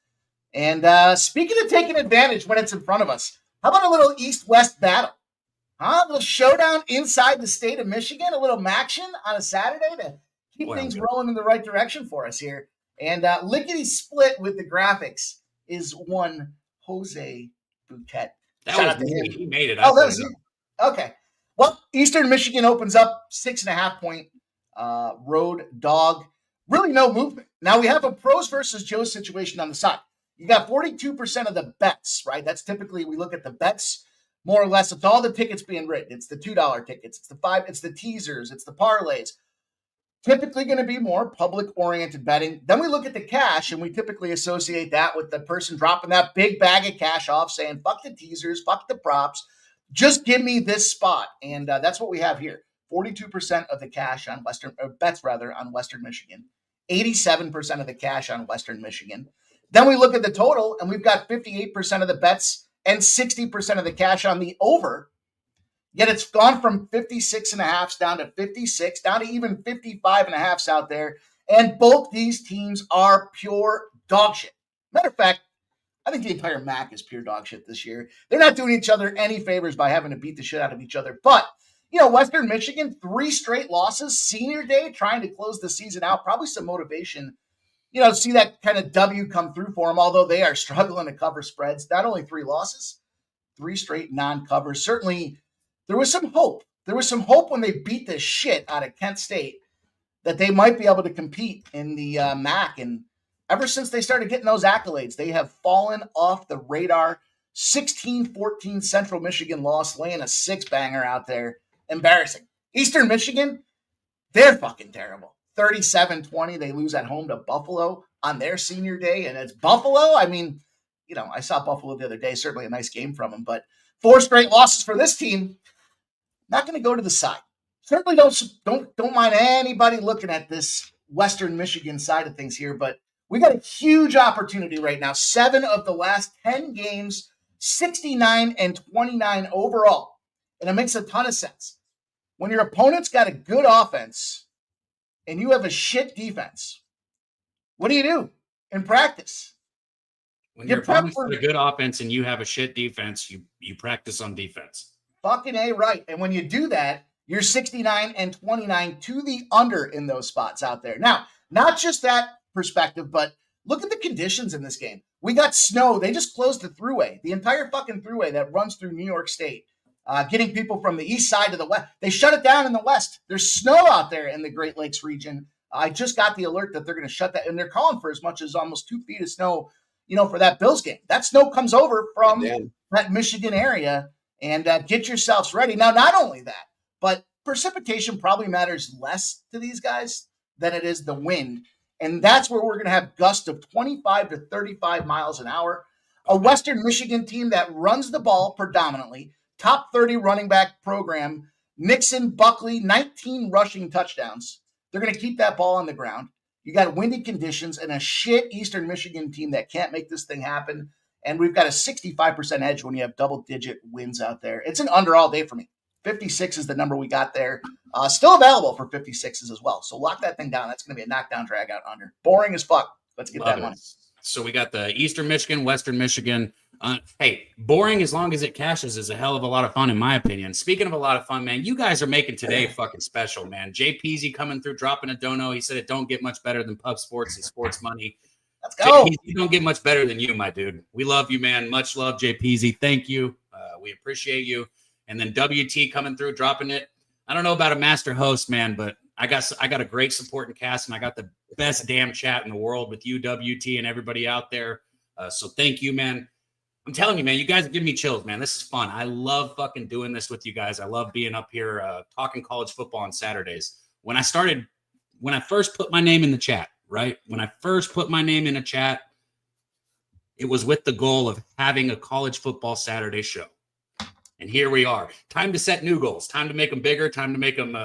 And speaking of taking advantage when it's in front of us, how about a little East-West battle? A little showdown inside the state of Michigan, a little action on a Saturday to keep things rolling in the right direction for us here. And lickety split with the graphics is one Jose Bouquet. That was me. He made it. Oh, that was you. Okay. Well, Eastern Michigan opens up 6.5 point road dog. Really no movement. Now we have a pros versus Joe situation on the side. You got 42% of the bets, right? That's typically, we look at the bets more or less. It's all the tickets being written. It's the $2 tickets. It's the $5. It's the teasers. It's the parlays. Typically going to be more public-oriented betting. Then we look at the cash, and we typically associate that with the person dropping that big bag of cash off, saying, fuck the teasers, fuck the props, just give me this spot. And that's what we have here. 42% of the cash on bets on Western Michigan, 87% of the cash on Western Michigan. Then we look at the total, and we've got 58% of the bets and 60% of the cash on the over. Yet it's gone from 56.5 down to 56, down to even 55.5 out there. And both these teams are pure dog shit. Matter of fact, I think the entire MAC is pure dog shit this year. They're not doing each other any favors by having to beat the shit out of each other. But, Western Michigan, 3 straight losses, senior day, trying to close the season out. Probably some motivation, see that kind of W come through for them, although they are struggling to cover spreads. Not only 3 losses, 3 straight non-covers. Certainly, there was some hope. There was some hope when they beat the shit out of Kent State that they might be able to compete in the MAC. And ever since they started getting those accolades, they have fallen off the radar. 16-14 Central Michigan loss, laying a 6-banger out there. Embarrassing. Eastern Michigan, they're fucking terrible. 37-20, they lose at home to Buffalo on their senior day. And it's Buffalo. I mean, I saw Buffalo the other day. Certainly a nice game from them. But 4 straight losses for this team. Not going to go to the side. Certainly don't mind anybody looking at this Western Michigan side of things here, but we got a huge opportunity right now. 7 of the last 10 games, 69-29 overall. And it makes a ton of sense. When your opponent's got a good offense and you have a shit defense, what do you do in practice? When your opponent's got a good offense and you have a shit defense, you practice on defense. Fucking A right. And when you do that, you're 69-29 to the under in those spots out there. Now, not just that perspective, but look at the conditions in this game. We got snow. They just closed the thruway, the entire fucking thruway that runs through New York State, getting people from the east side to the west. They shut it down in the west. There's snow out there in the Great Lakes region. I just got the alert that they're going to shut that, and they're calling for as much as almost 2 feet of snow, for that Bills game. That snow comes over from that Michigan area. And get yourselves ready. Now, not only that, but precipitation probably matters less to these guys than it is the wind. And that's where we're going to have gusts of 25 to 35 miles an hour. A Western Michigan team that runs the ball predominantly, top 30 running back program, Nixon, Buckley, 19 rushing touchdowns. They're going to keep that ball on the ground. You got windy conditions and a shit Eastern Michigan team that can't make this thing happen. And we've got a 65% edge when you have double-digit wins out there. It's an under all day for me. 56 is the number we got there. Still available for 56s as well. So lock that thing down. That's going to be a knockdown, drag-out under. Boring as fuck. Let's get that money. So we got the Eastern Michigan, Western Michigan. Hey, boring as long as it cashes is a hell of a lot of fun, in my opinion. Speaking of a lot of fun, man, you guys are making today fucking special, man. Jay Peasy coming through, dropping a dono. He said it don't get much better than Pub Sports and Sports Money. Let's go. You don't get much better than you, my dude. We love you, man. Much love, JPZ. Thank you. We appreciate you. And then WT coming through, dropping it. I don't know about a master host, man, but I got a great supporting cast, and I got the best damn chat in the world with you, WT, and everybody out there. So thank you, man. I'm telling you, man, you guys are giving me chills, man. This is fun. I love fucking doing this with you guys. I love being up here talking college football on Saturdays. When I first put my name in the chat, right? When I first put my name in a chat, it was with the goal of having a college football Saturday show. And here we are. Time to set new goals. Time to make them bigger. Time to make them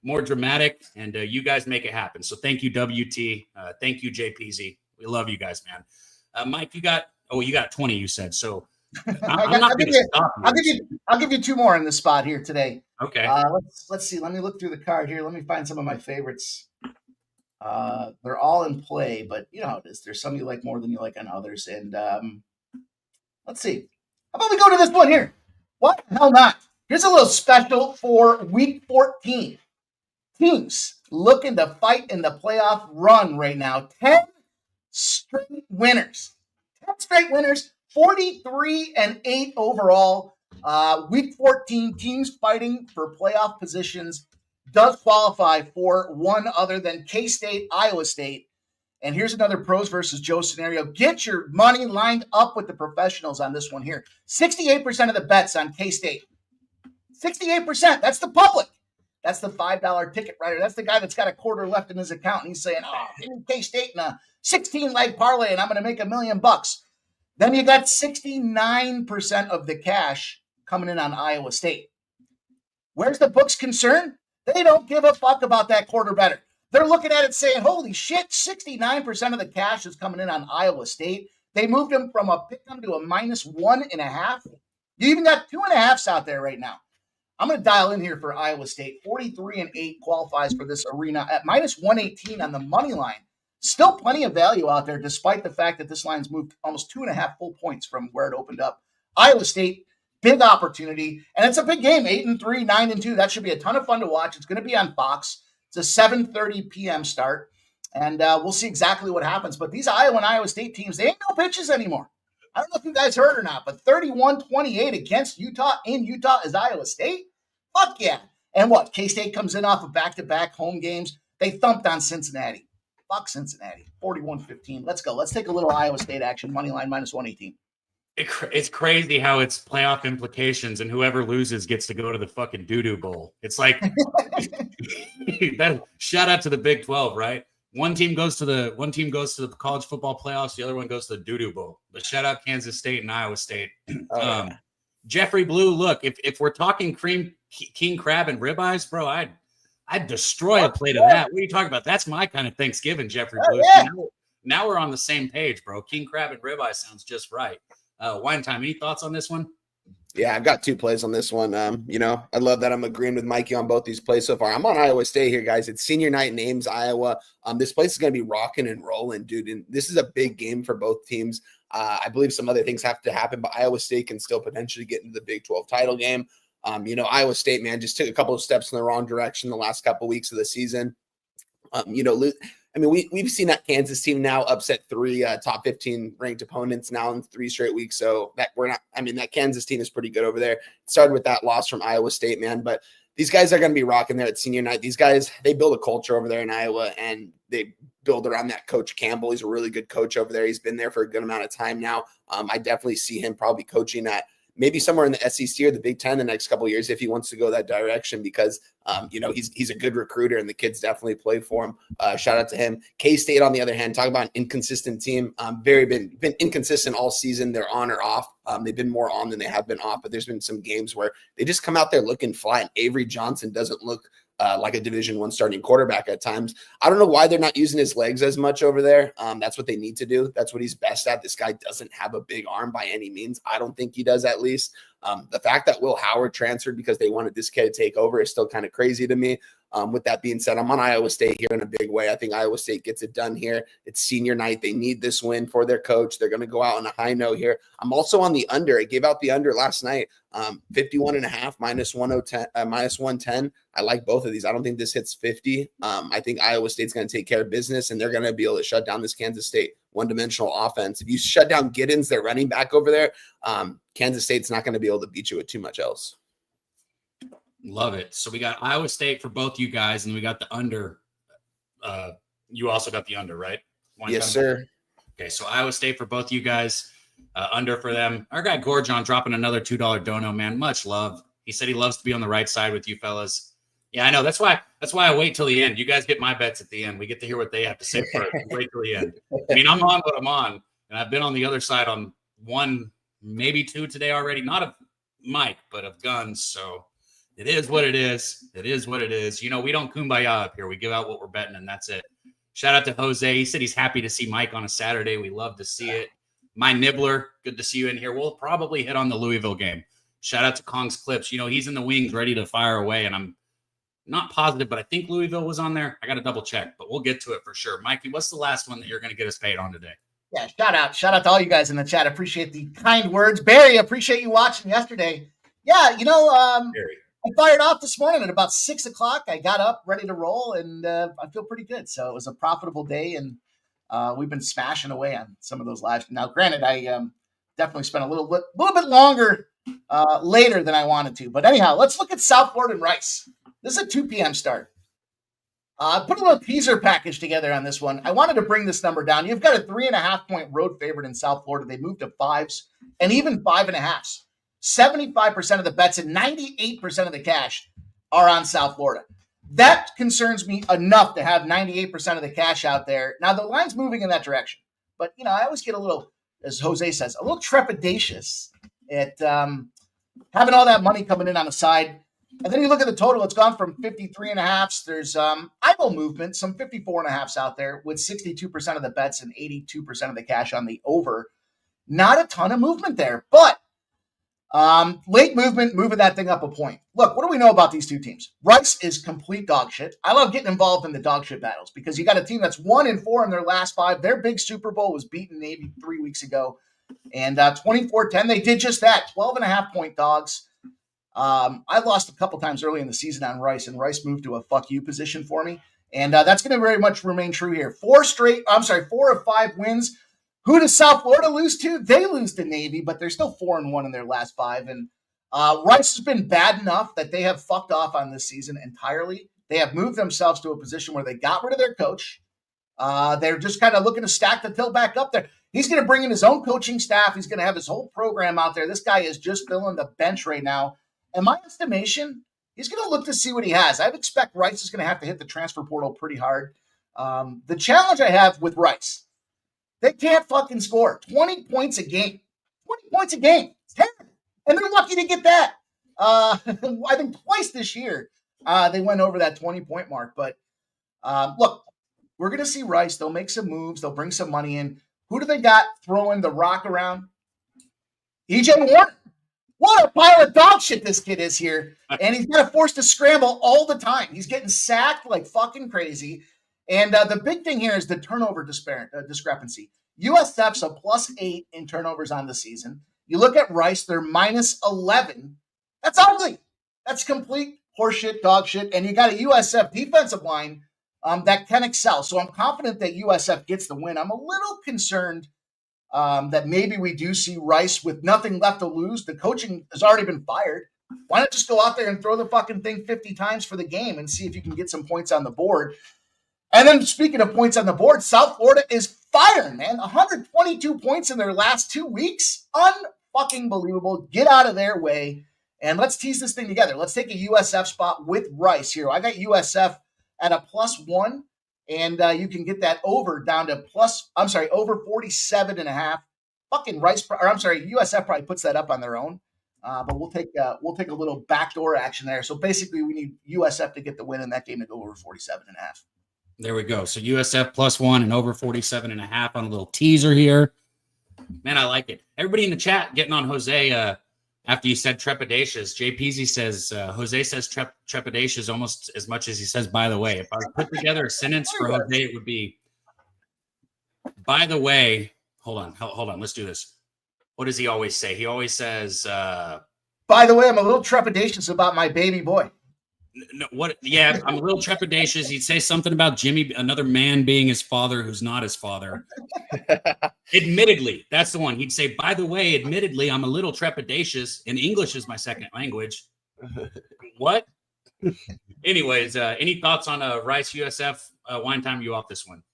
more dramatic. And you guys make it happen. So thank you, WT. Thank you, JPZ. We love you guys, man. Mike, you got 20, you said. So I'll give you 2 more in the spot here today. Okay. Let's see. Let me look through the card here. Let me find some of my favorites. They're all in play, but you know how it is. There's some you like more than you like on others. And let's see. How about we go to this one here? What the hell not? Here's a little special for week 14. Teams looking to fight in the playoff run right now. 10 straight winners. 10 straight winners. 43-8 overall. Week 14, teams fighting for playoff positions does qualify for one other than K-State, Iowa State. And here's another pros versus Joe scenario. Get your money lined up with the professionals on this one here. 68% of the bets on K-State. 68%. That's the public. That's the $5 ticket writer. That's the guy that's got a quarter left in his account, and he's saying, give me K-State in a 16-leg parlay, and I'm going to make $1 million. Then you got 69% of the cash coming in on Iowa State. Where's the books concerned? They don't give a fuck about that quarter better. They're looking at it saying, holy shit, 69% of the cash is coming in on Iowa State. They moved them from a pick 'em to a -1.5. You even got 2.5s out there right now. I'm going to dial in here for Iowa State. 43-8 qualifies for this arena at -118 on the money line. Still plenty of value out there, despite the fact that this line's moved almost 2.5 full points from where it opened up. Iowa State, big opportunity, and it's a big game. 8-3, 9-2. That should be a ton of fun to watch. It's going to be on Fox. It's a 7:30 p.m. start, and we'll see exactly what happens. But these Iowa and Iowa State teams, they ain't no pitches anymore. I don't know if you guys heard or not, but 31-28 against Utah in Utah is Iowa State. Fuck yeah. And what? K-State comes in off of back-to-back home games. They thumped on Cincinnati. Fuck Cincinnati. 41-15. Let's go. Let's take a little Iowa State action. Money line -118. It's crazy how it's playoff implications, and whoever loses gets to go to the fucking doo-doo bowl. It's like that. Shout out to the Big 12, right? One team goes to the college football playoffs, the other one goes to the doo-doo bowl. But shout out Kansas State and Iowa State. Jeffrey Blue, look, if we're talking king crab and ribeyes, bro, I'd destroy a plate of that. What are you talking about? That's my kind of Thanksgiving, Jeffrey Blue. Yeah. Now we're on the same page, bro. King crab and ribeye sounds just right. Wine time, any thoughts on this one? Yeah, I've got 2 plays on this one. I love that I'm agreeing with Mikey on both these plays so far. I'm on Iowa State here, guys. It's senior night in Ames, Iowa. This place is going to be rocking and rolling, dude. And this is a big game for both teams. I believe some other things have to happen, but Iowa State can still potentially get into the Big 12 title game. Iowa State, man, just took a couple of steps in the wrong direction the last couple of weeks of the season. We've seen that Kansas team now upset 3 top 15 ranked opponents now in 3 straight weeks. So that Kansas team is pretty good over there. It started with that loss from Iowa State, man. But these guys are going to be rocking there at senior night. These guys, they build a culture over there in Iowa, and they build around that Coach Campbell. He's a really good coach over there. He's been there for a good amount of time now. I definitely see him probably coaching at maybe somewhere in the SEC or the Big Ten the next couple of years if he wants to go that direction, because he's a good recruiter and the kids definitely play for him. Shout out to him. K-State, on the other hand, talk about an inconsistent team. Been inconsistent all season. They're on or off. They've been more on than they have been off, but there's been some games where they just come out there looking flat. Avery Johnson doesn't look like a Division I starting quarterback at times. I don't know why they're not using his legs as much over there. That's what they need to do. That's what he's best at. This guy doesn't have a big arm by any means. I don't think he does, at least. The fact that Will Howard transferred because they wanted this kid to take over is still kind of crazy to me. With that being said, I'm on Iowa State here in a big way. I think Iowa State gets it done here. It's senior night. They need this win for their coach. They're going to go out on a high note here. I'm also on the under. I gave out the under last night. 51.5 -110. I like both of these. I don't think this hits 50. I think Iowa State's going to take care of business, and they're going to be able to shut down this Kansas State one-dimensional offense. If you shut down Giddens, their running back over there, Kansas State's not going to be able to beat you with too much else. Love it. So we got Iowa State for both you guys, and we got the under. You also got the under, right? Yes, sir. Okay, so Iowa State for both you guys, under for them. Our guy Gorgon dropping another $2 dono, man. Much love. He said he loves to be on the right side with you fellas. Yeah, I know. That's why I wait till the end. You guys get my bets at the end. We get to hear what they have to say first. Wait till the end. I mean, I'm on what I'm on, and I've been on the other side on 1, maybe 2 today already. Not of Mike, but of guns. So it is what it is. It is what it is. We don't kumbaya up here. We give out what we're betting, and that's it. Shout out to Jose. He said he's happy to see Mike on a Saturday. We love to see it. My Nibbler, good to see you in here. We'll probably hit on the Louisville game. Shout out to Kong's Clips. He's in the wings ready to fire away, and I'm not positive, but I think Louisville was on there. I got to double check, but we'll get to it for sure. Mikey, what's the last one that you're going to get us paid on today? Yeah, shout out to all you guys in the chat. Appreciate the kind words. Barry, appreciate you watching yesterday. Yeah, Barry. I fired off this morning at about 6 o'clock. I got up ready to roll, and I feel pretty good. So it was a profitable day, and we've been smashing away on some of those lives. Now, granted, I definitely spent a little bit longer later than I wanted to. But anyhow, let's look at South Florida and Rice. This is a 2 p.m. start. I put a little teaser package together on this one. I wanted to bring this number down. You've got a 3.5-point road favorite in South Florida. They moved to 5s and even 5.5s. 75% of the bets and 98% of the cash are on South Florida. That concerns me enough to have 98% of the cash out there. Now, the line's moving in that direction. But, I always get a little, as Jose says, a little trepidatious at having all that money coming in on the side. And then you look at the total, it's gone from 53.5. There's eyeball movement, some 54.5s out there with 62% of the bets and 82% of the cash on the over. Not a ton of movement there, but late movement, moving that thing up a point. Look, what do we know about these two teams? Rice is complete dog shit. I love getting involved in the dog shit battles because you got a team that's 1-4 in their last 5. Their big Super Bowl was beaten Navy 3 weeks ago. And 24-10, they did just that, 12.5-point dogs. I lost a couple times early in the season on Rice, and Rice moved to a fuck you position for me. And that's going to very much remain true here. 4 of 5 wins. Who does South Florida lose to? They lose to Navy, but they're still 4-1 in their last 5. And Rice has been bad enough that they have fucked off on this season entirely. They have moved themselves to a position where they got rid of their coach. They're just kind of looking to stack the till back up there. He's going to bring in his own coaching staff. He's going to have his whole program out there. This guy is just filling the bench right now. In my estimation, he's going to look to see what he has. I expect Rice is going to have to hit the transfer portal pretty hard. The challenge I have with Rice, they can't fucking score 20 points a game. 20 points a game. It's terrible. And they're lucky to get that. I think twice this year they went over that 20-point mark. But look, we're going to see Rice. They'll make some moves. They'll bring some money in. Who do they got throwing the rock around? E.J. Warner. What a pile of dog shit this kid is here. And he's got forced to scramble all the time. He's getting sacked like fucking crazy. And the big thing here is the turnover discrepancy. USF's a +8 in turnovers on the season. You look at Rice, they're -11. That's ugly. That's complete horseshit, dog shit. And you got a USF defensive line that can excel. So I'm confident that USF gets the win. I'm a little concerned that maybe we do see Rice with nothing left to lose. The coaching has already been fired. Why not just go out there and throw the fucking thing 50 times for the game and see if you can get some points on the board? And then speaking of points on the board, South Florida is firing, man. 122 points in their last 2 weeks. Unfucking believable. Get out of their way. And let's tease this thing together. Let's take a USF spot with Rice here. I got USF at a +1. And you can get that over down to over 47.5. Fucking Rice, USF probably puts that up on their own. But we'll take a little backdoor action there. So basically, we need USF to get the win in that game to go over 47.5. There we go. So USF +1 and over 47.5 on a little teaser here. Man, I like it. Everybody in the chat getting on Jose after you said trepidatious. JPZ says, Jose says trepidatious almost as much as he says, by the way. If I put together a sentence for Jose, it would be, by the way, hold on. Let's do this. What does he always say? He always says, by the way, I'm a little trepidatious about my baby boy. No, what? Yeah, I'm a little trepidatious. He'd say something about Jimmy, another man being his father who's not his father. Admittedly, that's the one. He'd say, by the way, admittedly, I'm a little trepidatious, and English is my second language. What? Anyways, any thoughts on Rice USF? Wine time, you off this one?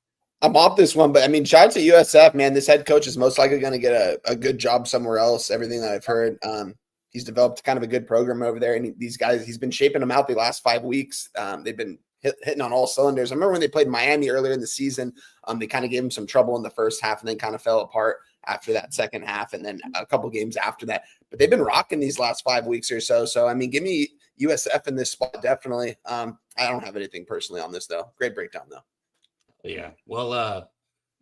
I'm off this one, but I mean, shout out to USF, man. This head coach is most likely going to get a good job somewhere else. Everything that I've heard. He's developed kind of a good program over there, and these guys, he's been shaping them out the last 5 weeks. They've been hitting on all cylinders. I remember when they played Miami earlier in the season, they kind of gave him some trouble in the first half and then kind of fell apart after that second half and then a couple games after that. But they've been rocking these last 5 weeks or so. So, I mean, give me USF in this spot, definitely. I don't have anything personally on this, though. Great breakdown, though. Yeah. Well,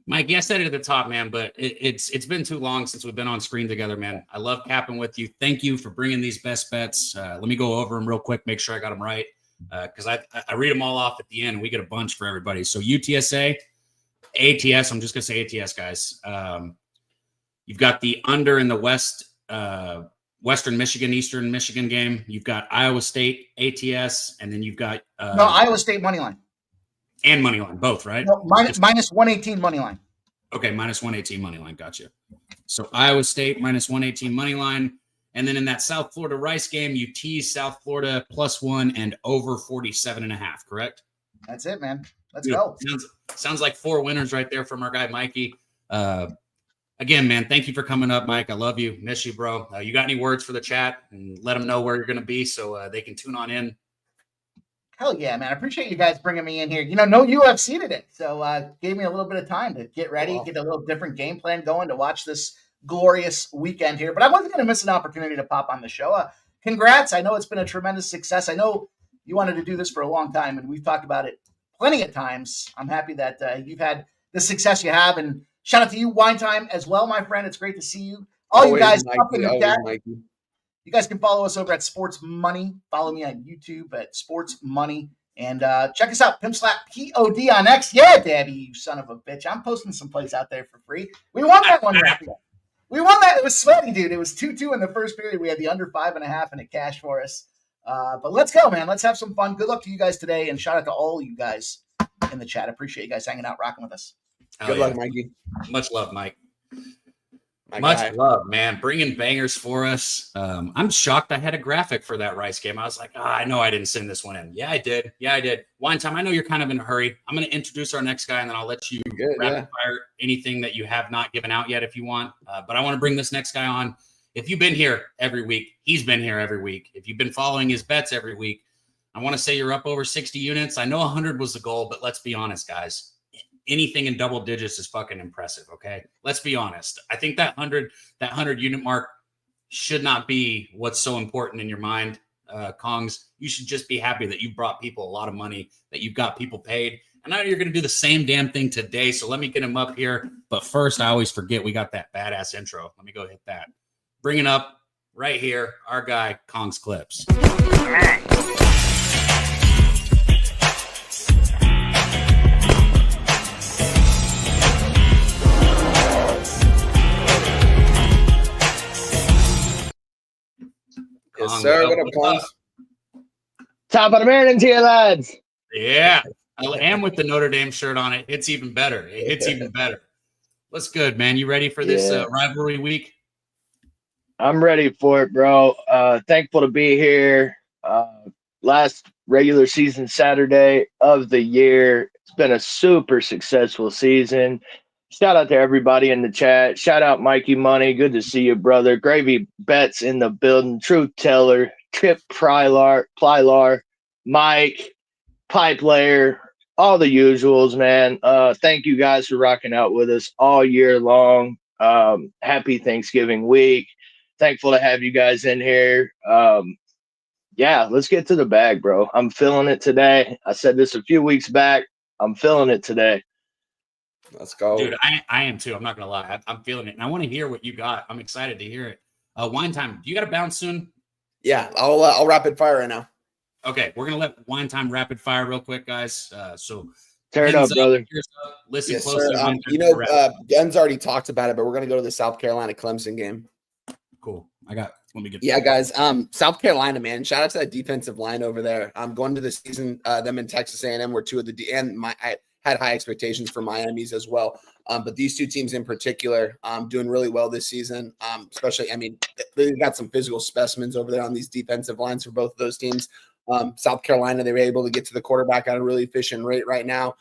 Mike, I said it at the top, man, but it's been too long since we've been on screen together, man. I love capping with you. Thank you for bringing these best bets. Let me go over them real quick, make sure I got them right, because I read them all off at the end. We get a bunch for everybody. So UTSA, ATS, I'm just going to say ATS, guys. You've got the under in the Western Michigan, Eastern Michigan game. You've got Iowa State, ATS, and then you've got no, Iowa State money line. And money line, both, right? No, minus 118 money line. Okay, minus 118 money line. Gotcha. So Iowa State minus 118 money line. And then in that South Florida Rice game, you tease South Florida +1 and over 47.5, correct? That's it, man. Let's go. Sounds like 4 winners right there from our guy, Mikey. Again, man, thank you for coming up, Mike. I love you. Miss you, bro. You got any words for the chat? And let them know where you're going to be so they can tune on in. Hell yeah, man. I appreciate you guys bringing me in here. No UFC today. So gave me a little bit of time to get ready, get a little different game plan going to watch this glorious weekend here. But I wasn't going to miss an opportunity to pop on the show. Congrats. I know it's been a tremendous success. I know you wanted to do this for a long time, and we've talked about it plenty of times. I'm happy that you've had the success you have. And shout out to you, Wine Time, as well, my friend. It's great to see you. You guys up in the chat. You guys can follow us over at Sports Money. Follow me on YouTube at Sports Money. And check us out, Pimp Slap POD on X. Yeah, Daby, you son of a bitch. I'm posting some plays out there for free. We won that one. We won that. It was sweaty, dude. It was 2-2 in the first period. We had the under 5.5 and it cashed for us. But let's go, man. Let's have some fun. Good luck to you guys today. And shout out to all you guys in the chat. I appreciate you guys hanging out, rocking with us. Good luck, Mikey. Much love, Mike. Much love, man. Bringing bangers for us. I'm shocked I had a graphic for that Rice game. I was like, I know I didn't send this one in. Yeah, I did. Wine Time, I know you're kind of in a hurry. I'm going to introduce our next guy, and then I'll let you rapid fire anything that you have not given out yet if you want. But I want to bring this next guy on. If you've been here every week, he's been here every week. If you've been following his bets every week, I want to say you're up over 60 units. I know 100 was the goal, but let's be honest, guys. Anything in double digits is fucking impressive. Okay. Let's be honest. I think that 100 unit mark should not be what's so important in your mind. Kongs, you should just be happy that you brought people a lot of money, that you've got people paid. And now you're going to do the same damn thing today. So let me get him up here. But first, I always forget we got that badass intro. Let me go hit that. Bring it up right here. Our guy, Kongs Clips. Yes, sir. What up, Kongs? Top of the morning to you, lads. Yeah. I am with the Notre Dame shirt on it. It's even better. It's even better. What's good, man? You ready for this rivalry week? I'm ready for it, bro. Thankful to be here. Last regular season Saturday of the year. It's been a super successful season. Shout out to everybody in the chat. Shout out Mikey Money. Good to see you, brother. Gravy Bets in the building. Truth Teller. Trip Plylar. Mike. Pipe Layer. All the usuals, man. Thank you guys for rocking out with us all year long. Happy Thanksgiving week. Thankful to have you guys in here. Yeah, let's get to the bag, bro. I'm feeling it today. I said this a few weeks back. I'm feeling it today. Let's go. Dude, I am too. I'm not going to lie. I'm feeling it. And I want to hear what you got. I'm excited to hear it. Wine Time, do you got to bounce soon? Yeah, I'll rapid fire right now. Okay, we're going to let Wine Time rapid fire real quick, guys. So tear it up, brother. Listen yes, closely. Guns already talked about it, but we're going to go to the South Carolina Clemson game. Cool. Let me get guys. South Carolina, man. Shout out to that defensive line over there. Going to the season, them in Texas A&M were two of the I had high expectations for Miami's as well. But these two teams in particular, doing really well this season. Especially, I mean, they've got some physical specimens over there on these defensive lines for both of those teams. South Carolina, they were able to get to the quarterback at a really efficient rate right now.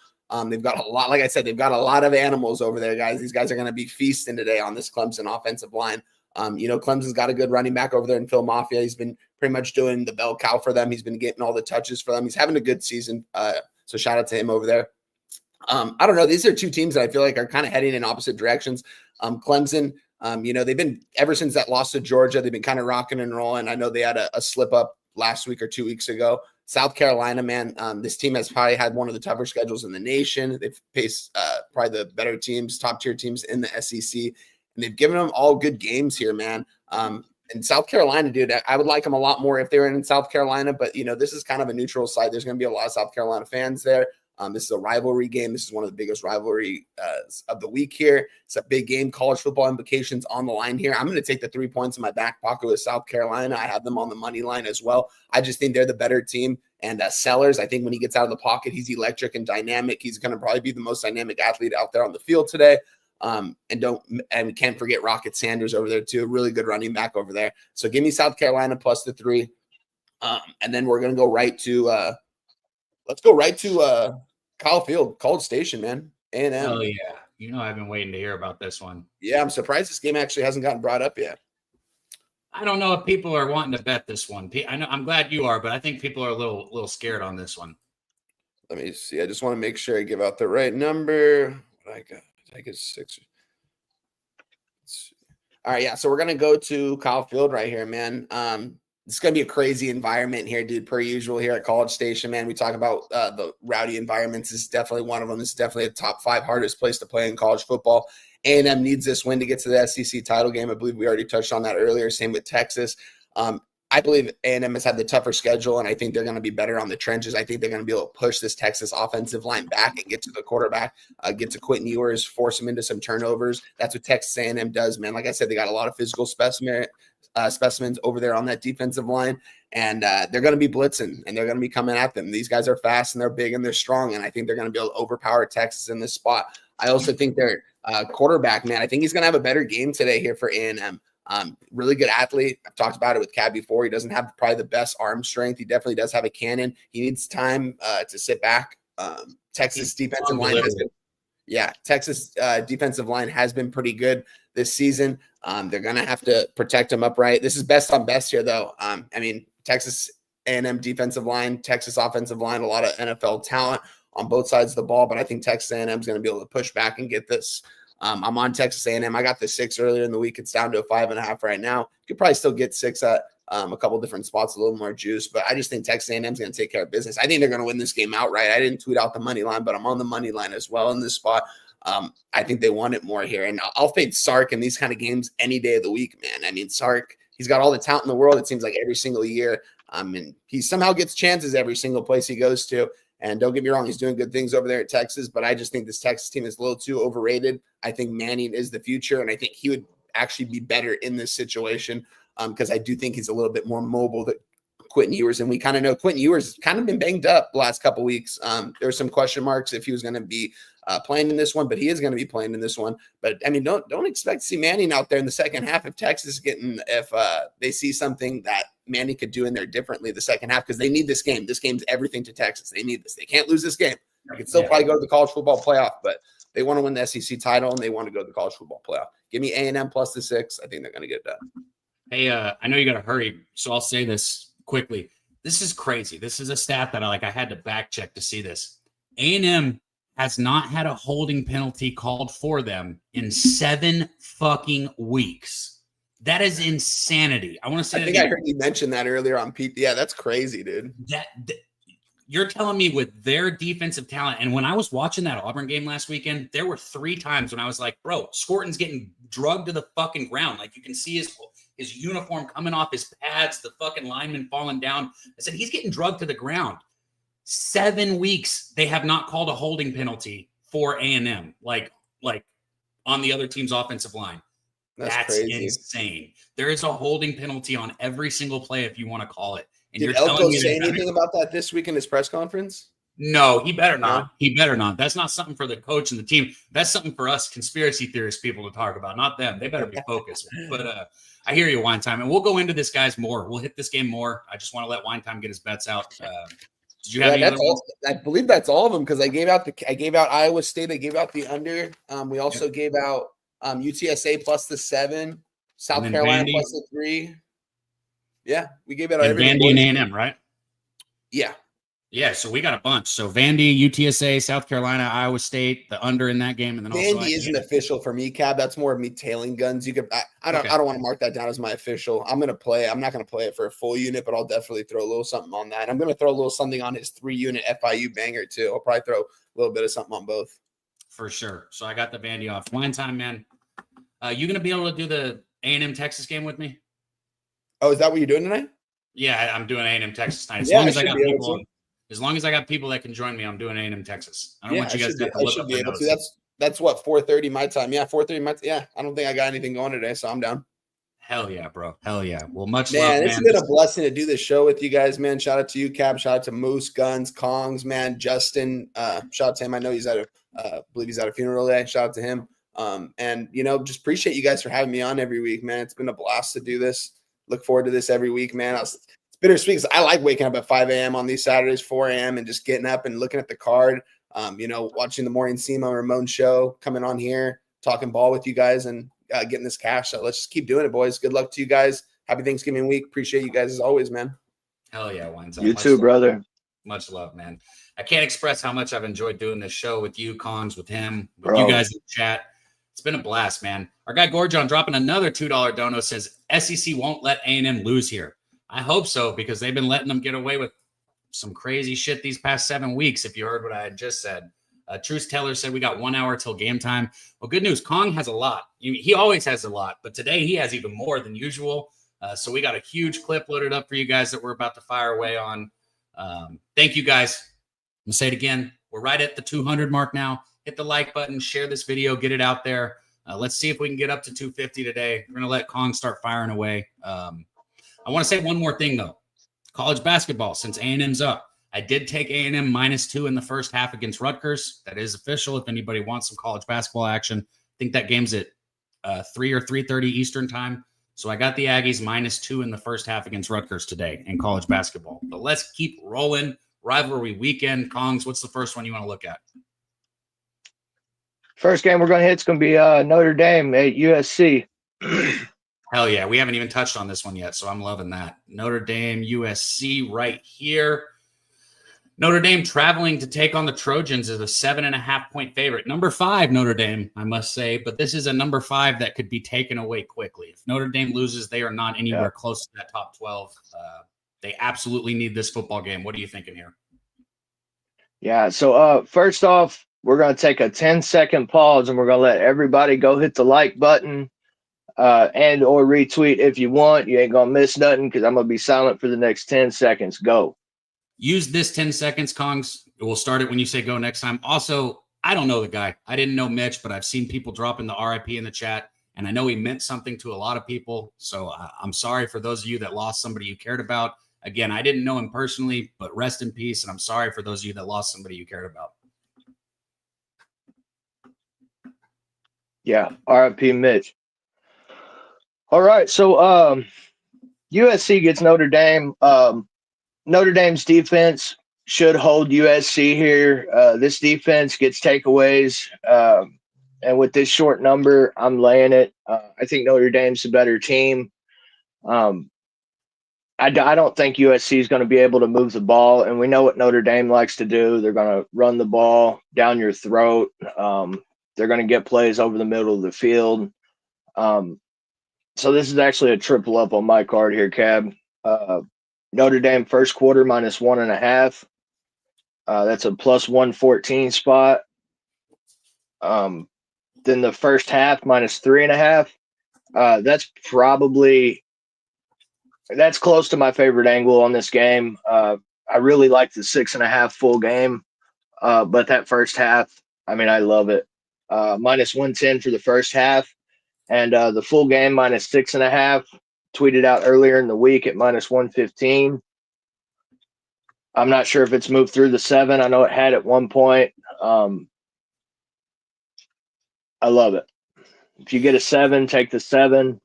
They've got a lot, like I said, they've got a lot of animals over there, guys. These guys are going to be feasting today on this Clemson offensive line. Clemson's got a good running back over there in Phil Mafia. He's been pretty much doing the bell cow for them. He's been getting all the touches for them. He's having a good season. So shout out to him over there. I don't know. These are two teams that I feel like are kind of heading in opposite directions. Clemson, they've been, ever since that loss to Georgia, they've been kind of rocking and rolling. I know they had a slip up last week or 2 weeks ago. South Carolina, man, this team has probably had one of the tougher schedules in the nation. They've faced probably the better teams, top tier teams in the SEC, and they've given them all good games here, man. And South Carolina, dude, I would like them a lot more if they were in South Carolina, but this is kind of a neutral site. There's going to be a lot of South Carolina fans there. This is a rivalry game. This is one of the biggest rivalry of the week here. It's a big game. College football implications on the line here. I'm going to take the 3 points in my back pocket with South Carolina. I have them on the money line as well. I just think they're the better team. And Sellers, I think when he gets out of the pocket, he's electric and dynamic. He's going to probably be the most dynamic athlete out there on the field today. And we can't forget Rocket Sanders over there too. A really good running back over there. So give me South Carolina plus the 3. And then we're going to go right to let's go right to Kyle Field, College Station, man. A&M. Oh, yeah. I've been waiting to hear about this one. Yeah, I'm surprised this game actually hasn't gotten brought up yet. I don't know if people are wanting to bet this one. I know I'm glad you are, but I think people are a little scared on this one. Let me see. I just want to make sure I give out the right number. What I got? I get 6. All right, yeah. So we're gonna go to Kyle Field right here, man. It's gonna be a crazy environment here, dude. Per usual here at College Station, man. We talk about the rowdy environments. This is definitely one of them. This is definitely a top 5 hardest place to play in college football. A&M needs this win to get to the SEC title game. I believe we already touched on that earlier. Same with Texas. I believe A&M has had the tougher schedule, and I think they're going to be better on the trenches. I think they're going to be able to push this Texas offensive line back and get to the quarterback, get to Quentin Ewers, force him into some turnovers. That's what Texas A&M does, man. Like I said, they got a lot of physical specimens over there on that defensive line, and they're going to be blitzing, and they're going to be coming at them. These guys are fast, and they're big, and they're strong, and I think they're going to be able to overpower Texas in this spot. I also think their quarterback, man, I think he's going to have a better game today here for A&M. Really good athlete. I've talked about it with Cab before. He doesn't have probably the best arm strength. He definitely does have a cannon. He needs time to sit back. Texas defensive line has been pretty good this season. They're going to have to protect him upright. This is best on best here, though. I mean, Texas A&M defensive line, Texas offensive line, a lot of NFL talent on both sides of the ball, but I think Texas A&M is going to be able to push back and get this. I'm on Texas A&M. I got the 6 earlier in the week. It's down to a 5.5 right now. You could probably still get 6 at a couple different spots, a little more juice, but I just think Texas A&M is going to take care of business. I think they're going to win this game outright. I didn't tweet out the money line, but I'm on the money line as well in this spot. I think they want it more here, and I'll fade Sark in these kind of games any day of the week, man. I mean, Sark, he's got all the talent in the world. It seems like every single year. And he somehow gets chances every single place he goes to. And don't get me wrong, he's doing good things over there at Texas, but I just think this Texas team is a little too overrated. I think Manning is the future, and I think he would actually be better in this situation because I do think he's a little bit more mobile than Quentin Ewers, and we kind of know Quentin Ewers has kind of been banged up the last couple of weeks. There were some question marks if he was going to be playing in this one, but he is going to be playing in this one. But I mean, don't expect to see Manning out there in the second half if Texas if they see something that Manning could do in there differently the second half, because they need this game. This game's everything to Texas. They need this. They can't lose this game. They can still probably go to the college football playoff, but they want to win the SEC title and they want to go to the college football playoff. Give me A&M plus the 6. I think they're going to get it done. Hey, I know you got to hurry, so I'll say this quickly. This is crazy. This is a stat that I had to back check to see this. A&M has not had a holding penalty called for them in 7 fucking weeks. That is insanity. I want to say I think I heard you mention that earlier on Pete. Yeah, that's crazy, dude. You're telling me with their defensive talent, and when I was watching that Auburn game last weekend, there were 3 times when I was like, bro, Scorton's getting drugged to the fucking ground. Like, you can see his uniform coming off his pads, the fucking lineman falling down. I said, he's getting drugged to the ground. 7 weeks, they have not called a holding penalty for A&M, like on the other team's offensive line. That's insane. There is a holding penalty on every single play if you want to call it. And did Elko say anything about that this week in his press conference? No, he better not. He better not. That's not something for the coach and the team. That's something for us conspiracy theorist people to talk about, not them. They better be focused. But I hear you, Wine Time, and we'll go into this guys more. We'll hit this game more. I just want to let Wine Time get his bets out. Did you have any other ones? I believe that's all of them because I gave out Iowa State. I gave out the under. We also gave out UTSA plus the 7, South Carolina plus the 3. Yeah, we gave out everything. Vandy and A&M, right? Yeah. Yeah, so we got a bunch. So Vandy, UTSA, South Carolina, Iowa State, the under in that game, and then Vandy isn't official for me, Cab. That's more of me tailing guns. You could, I don't want to mark that down as my official. I'm gonna play. I'm not gonna play it for a full unit, but I'll definitely throw a little something on that. I'm gonna throw a little something on his 3-unit FIU banger too. I'll probably throw a little bit of something on both. For sure. So I got the Vandy off. Wine Time, man. You gonna be able to do the A&M Texas game with me? Oh, is that what you're doing tonight? Yeah, I'm doing A&M Texas tonight. As long as I got people that can join me, I'm doing A&M Texas. I don't want you guys to look up the notes. That's what 4:30 my time. Yeah, 4:30 my time. Yeah, I don't think I got anything going today, so I'm down. Hell yeah, bro. Hell yeah. Well, much love, man. It's been a blessing to do this show with you guys, man. Shout out to you, Cab. Shout out to Moose, Guns, Kongs, man. Justin. Shout out to him. I know he's at believe he's at a funeral today. Shout out to him. And just appreciate you guys for having me on every week, man. It's been a blast to do this. Look forward to this every week, man. It's bittersweet because I like waking up at 5 a.m. on these Saturdays, 4 a.m. and just getting up and looking at the card. Watching the Morning Sema Ramon show, coming on here, talking ball with you guys and getting this cash. So let's just keep doing it, boys. Good luck to you guys. Happy Thanksgiving week. Appreciate you guys as always, man. Hell yeah, Wines. You too, brother. Much love, man. I can't express how much I've enjoyed doing this show with you, Cons, with him, with Bro. you guys in the chat. It's been a blast, man. Our guy Gorgon dropping another $2 dono says SEC won't let A&M lose here. I hope so, because they've been letting them get away with some crazy shit these past 7 weeks, if you heard what I had just said. Truce Teller said we got 1 hour till game time. Well, good news. Kong has a lot. He always has a lot, but today he has even more than usual. So we got a huge clip loaded up for you guys that we're about to fire away on. Thank you, guys. I'm going to say it again. We're right at the 200 mark now. Hit the like button, share this video, get it out there. Let's see if we can get up to 250 today. We're going to let Kong start firing away. I want to say one more thing, though. College basketball, since A&M's up. I did take A&M -2 in the first half against Rutgers. That is official if anybody wants some college basketball action. I think that game's at 3 or 3:30 Eastern time. So I got the Aggies -2 in the first half against Rutgers today in college basketball. But let's keep rolling. Rivalry weekend. Kongs, what's the first one you want to look at? First game we're going to hit is going to be Notre Dame at USC. Hell yeah. We haven't even touched on this one yet, so I'm loving that. Notre Dame, USC right here. Notre Dame traveling to take on the Trojans is a 7.5-point favorite. Number 5, Notre Dame, I must say, but this is a number 5 that could be taken away quickly. If Notre Dame loses, they are not anywhere close to that top 12. They absolutely need this football game. What are you thinking here? Yeah, so first off, we're going to take a 10-second pause, and we're going to let everybody go hit the like button and or retweet if you want. You ain't going to miss nothing because I'm going to be silent for the next 10 seconds. Go. Use this 10 seconds, Kongs. We'll start it when you say go next time. Also, I don't know the guy. I didn't know Mitch, but I've seen people dropping the RIP in the chat, and I know he meant something to a lot of people. So I'm sorry for those of you that lost somebody you cared about. Again, I didn't know him personally, but rest in peace, and I'm sorry for those of you that lost somebody you cared about. Yeah, RIP Mitch. All right, so USC gets Notre Dame. Notre Dame's defense should hold USC here. This defense gets takeaways, and with this short number, I'm laying it. I think Notre Dame's a better team. I don't think USC is going to be able to move the ball, and we know what Notre Dame likes to do. They're going to run the ball down your throat. They're going to get plays over the middle of the field. So this is actually a triple up on my card here, Cab. Notre Dame first quarter -1.5. That's a +114 spot. Then the first half -3.5. That's close to my favorite angle on this game. I really like the 6.5 full game, but that first half, I mean, I love it. -110 for the first half, and the full game -6.5. Tweeted out earlier in the week at -115. I'm not sure if it's moved through the 7. I know it had at one point. I love it. If you get a 7, take the 7.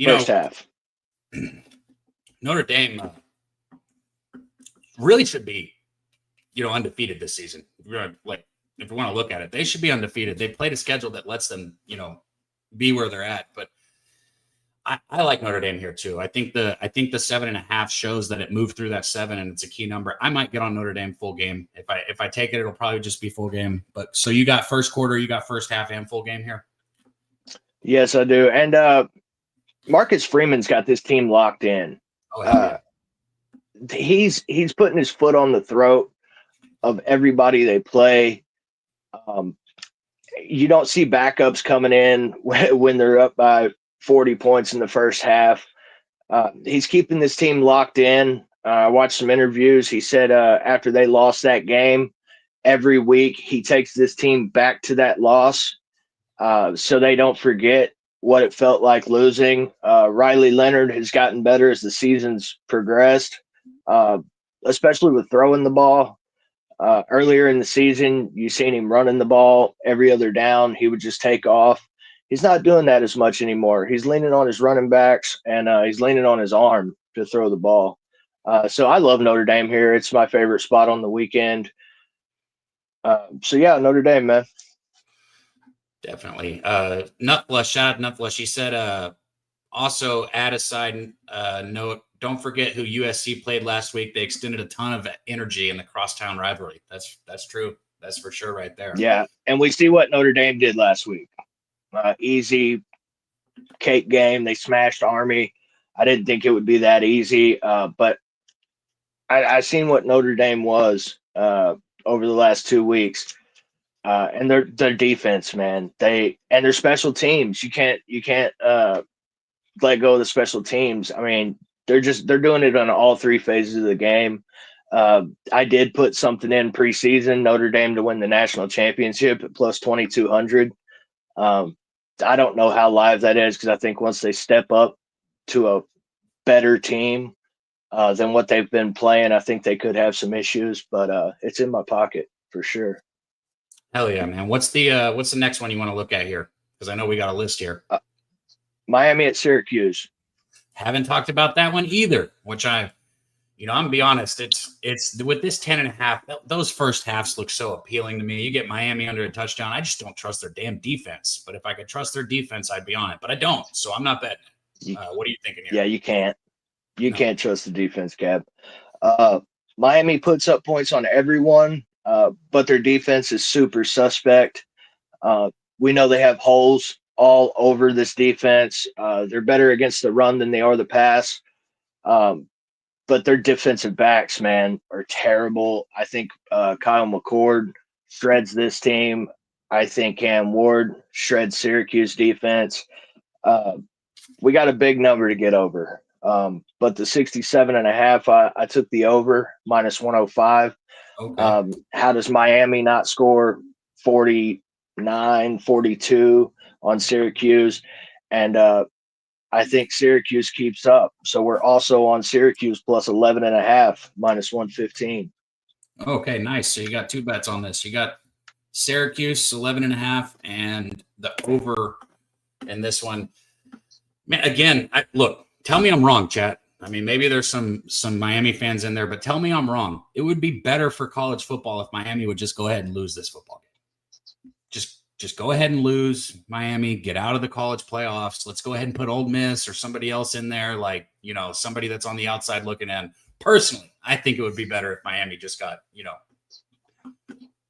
First half. Notre Dame really should be, undefeated this season. If we want to look at it, they should be undefeated. They played a schedule that lets them, be where they're at. But I like Notre Dame here too. I think the 7.5 shows that it moved through that 7, and it's a key number. I might get on Notre Dame full game. If I take it, it'll probably just be full game. But so you got first quarter, you got first half and full game here. Yes, I do. And Marcus Freeman's got this team locked in. Oh, yeah. He's putting his foot on the throat of everybody they play. You don't see backups coming in when they're up by 40 points in the first half. He's keeping this team locked in. I watched some interviews. He said after they lost that game, every week he takes this team back to that loss so they don't forget what it felt like losing. Riley Leonard has gotten better as the season's progressed, especially with throwing the ball. Earlier in the season, you seen him running the ball every other down. He would just take off. He's not doing that as much anymore. He's leaning on his running backs, and he's leaning on his arm to throw the ball. So I love Notre Dame here. It's my favorite spot on the weekend. So, yeah, Notre Dame, man. Definitely. Nutflush, shout out Nutflush. He said Also, add a side note, don't forget who USC played last week. They extended a ton of energy in the crosstown rivalry. That's true. That's for sure right there. Yeah, and we see what Notre Dame did last week. Easy cake game. They smashed Army. I didn't think it would be that easy, but I seen what Notre Dame was over the last 2 weeks, and their defense, man. And their special teams. You can't let go of the special teams. I mean, they're doing it on all three phases of the game. I did put something in preseason, Notre Dame to win the national championship at plus 2,200. I don't know how live that is because I think once they step up to a better team than what they've been playing, I think they could have some issues, but it's in my pocket for sure. Hell yeah, man. What's the next one you want to look at here? Because I know we got a list here. Miami at Syracuse. Haven't talked about that one either, which I'm gonna be honest, it's with this 10.5, those first halves look so appealing to me. You get Miami under a touchdown. I just don't trust their damn defense. But if I could trust their defense, I'd be on it. But I don't, so I'm not betting it. What are you thinking here? Yeah, you can't. You can't trust the defense, Cab. Miami puts up points on everyone, but their defense is super suspect. We know they have holes all over this defense. They're better against the run than they are the pass. But their defensive backs, man, are terrible. I think Kyle McCord shreds this team. I think Cam Ward shreds Syracuse defense. We got a big number to get over. But the 67.5, I took the over minus 105. Okay. How does Miami not score 49, 42 on Syracuse? And I think Syracuse keeps up. So we're also on Syracuse plus 11.5, minus 115. Okay, nice. So you got two bets on this. You got Syracuse 11.5 and the over in this one. Man, again, look, tell me I'm wrong, chat. I mean, maybe there's some Miami fans in there, but tell me I'm wrong. It would be better for college football if Miami would just go ahead and lose this football game. Just go ahead and lose, Miami, get out of the college playoffs. Let's go ahead and put Ole Miss or somebody else in there, like, somebody that's on the outside looking in. Personally, I think it would be better if Miami just got,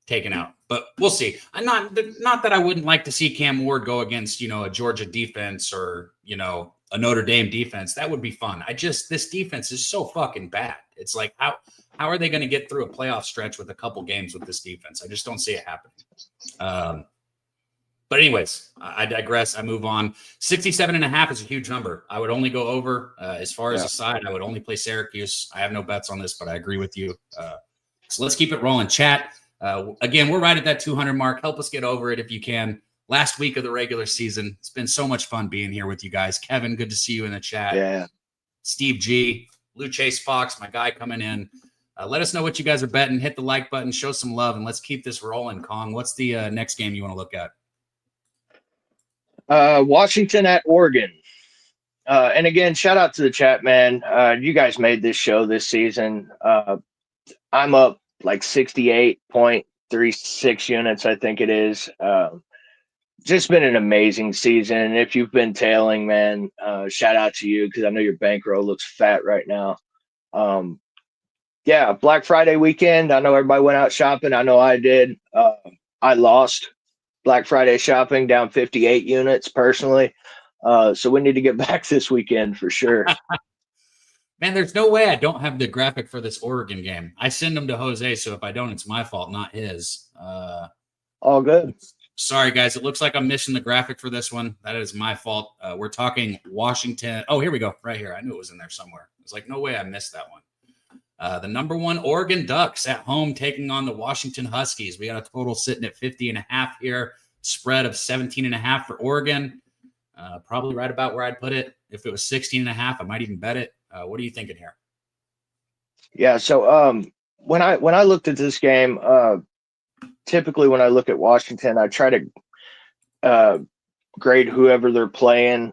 taken out. But we'll see. I'm not that I wouldn't like to see Cam Ward go against, a Georgia defense or, a Notre Dame defense. That would be fun. This defense is so fucking bad. It's like, how are they going to get through a playoff stretch with a couple games with this defense? I just don't see it happening. But anyways, I digress. I move on. 67.5 is a huge number. I would only go over. As far as a side, I would only play Syracuse. I have no bets on this, but I agree with you. So let's keep it rolling. Chat. Again, we're right at that 200 mark. Help us get over it if you can. Last week of the regular season. It's been so much fun being here with you guys. Kevin, good to see you in the chat. Yeah. Steve G, Lou Chase Fox, my guy coming in. Let us know what you guys are betting. Hit the like button, show some love, and let's keep this rolling. Kong, what's the next game you want to look at? Washington at Oregon. And again, shout out to the chat, man. You guys made this show this season. I'm up like 68.36 units, I think it is. Just been an amazing season. If you've been tailing, man, shout out to you because I know your bankroll looks fat right now. Black Friday weekend. I know everybody went out shopping. I know I did. I lost Black Friday shopping, down 58 units personally. So we need to get back this weekend for sure. Man, there's no way I don't have the graphic for this Oregon game. I send them to Jose, so if I don't, it's my fault, not his. All good. Sorry, guys. It looks like I'm missing the graphic for this one. That is my fault. We're talking Washington. Oh, here we go. Right here. I knew it was in there somewhere. It's like, no way I missed that one. The number one Oregon Ducks at home taking on the Washington Huskies. We got a total sitting at 50.5 here. Spread of 17.5 for Oregon. Probably right about where I'd put it. If it was 16.5, I might even bet it. What are you thinking here? Yeah. So when I looked at this game, typically when I look at Washington, I try to grade whoever they're playing,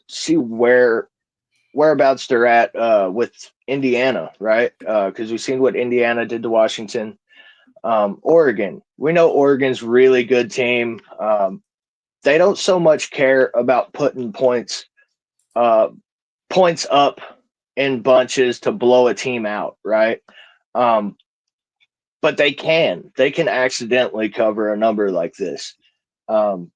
see whereabouts they're at with Indiana, right? Because we've seen what Indiana did to Washington. Oregon, we know Oregon's really good team. They don't so much care about putting points points up in bunches to blow a team out, right? But they can accidentally cover a number like this. So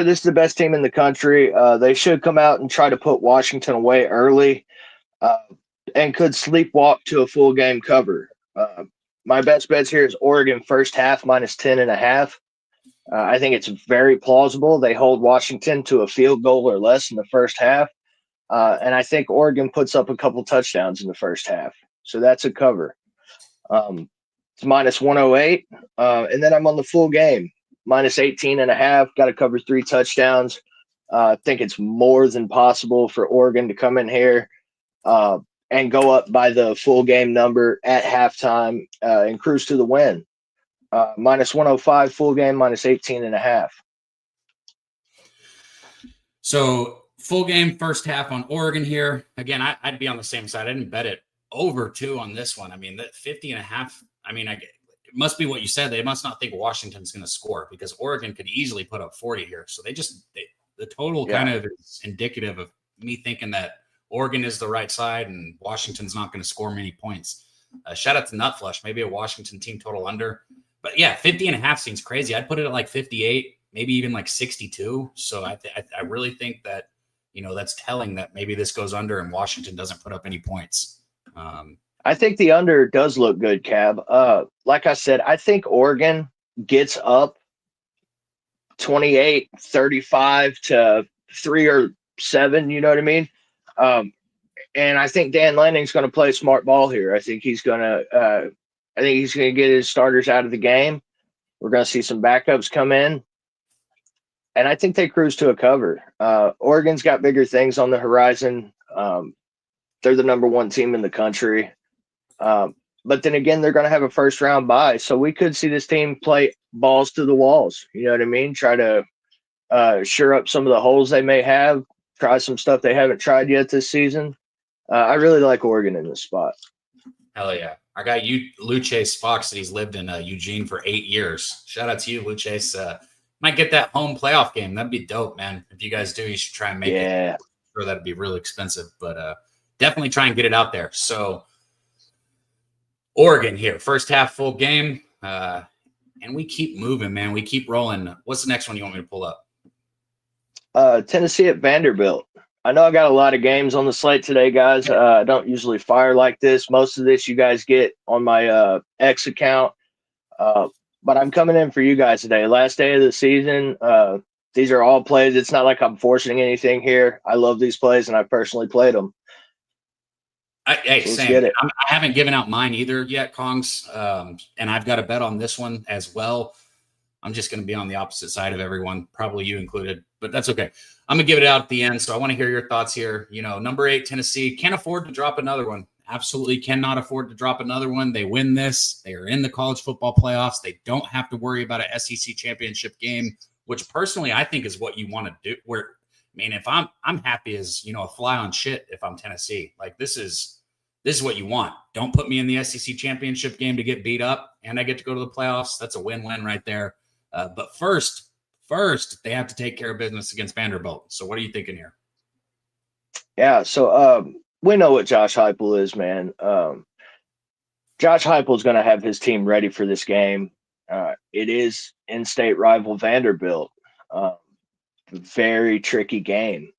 this is the best team in the country. They should come out and try to put Washington away early, and could sleepwalk to a full game cover. My best bets here is Oregon first half minus 10.5. I think it's very plausible they hold Washington to a field goal or less in the first half. And I think Oregon puts up a couple touchdowns in the first half. So that's a cover. It's minus 108. And then I'm on the full game, minus 18.5. Got to cover 3 touchdowns. I think it's more than possible for Oregon to come in here and go up by the full game number at halftime and cruise to the win. Minus 105 full game, minus 18.5. So full game first half on Oregon here. Again, I'd be on the same side. I didn't bet it over 2 on this one. I mean, that 50.5. I mean, it must be what you said. They must not think Washington's going to score, because Oregon could easily put up 40 here. So the total kind of is indicative of me thinking that Oregon is the right side and Washington's not going to score many points. Shout out to Nutflush, maybe a Washington team total under. But yeah, 50.5 seems crazy. I'd put it at like 58, maybe even like 62. So I really think that, that's telling that maybe this goes under and Washington doesn't put up any points. I think the under does look good, Cab. Like I said, I think Oregon gets up 28-35 to 3 or 7. You know what I mean? And I think Dan Lanning's going to play smart ball here. I think he's going to get his starters out of the game. We're going to see some backups come in. And I think they cruise to a cover. Oregon's got bigger things on the horizon. They're the number 1 team in the country. But then again, they're going to have a first round bye. So we could see this team play balls to the walls. You know what I mean? Try to shore up some of the holes they may have. Try some stuff they haven't tried yet this season. I really like Oregon in this spot. Hell yeah. Our guy, Luchase Fox, said he's lived in Eugene for 8 years. Shout out to you, Luchase. Might get that home playoff game. That'd be dope, man. If you guys do, you should try and make it. I'm sure that'd be really expensive, but definitely try and get it out there. So Oregon here, first half full game. And we keep moving, man. We keep rolling. What's the next one you want me to pull up? Tennessee at Vanderbilt. I know I got a lot of games on the slate today, guys. I don't usually fire like this. Most of this you guys get on my X account. But I'm coming in for you guys today. Last day of the season. These are all plays. It's not like I'm forcing anything here. I love these plays, and I personally played them. Same. I haven't given out mine either yet, Kongs. And I've got a bet on this one as well. I'm just going to be on the opposite side of everyone, probably you included, but that's okay. I'm going to give it out at the end, so I want to hear your thoughts here. Number 8, Tennessee, can't afford to drop another one. Absolutely cannot afford to drop another one. They win this. They are in the college football playoffs. They don't have to worry about an SEC championship game, which personally I think is what you want to do. If I'm happy as, a fly on shit if I'm Tennessee. Like this is what you want. Don't put me in the SEC championship game to get beat up and I get to go to the playoffs. That's a win-win right there. But first, they have to take care of business against Vanderbilt. So what are you thinking here? Yeah, so we know what Josh Heupel is, man. Josh Heupel is going to have his team ready for this game. It is in-state rival Vanderbilt. Very tricky game.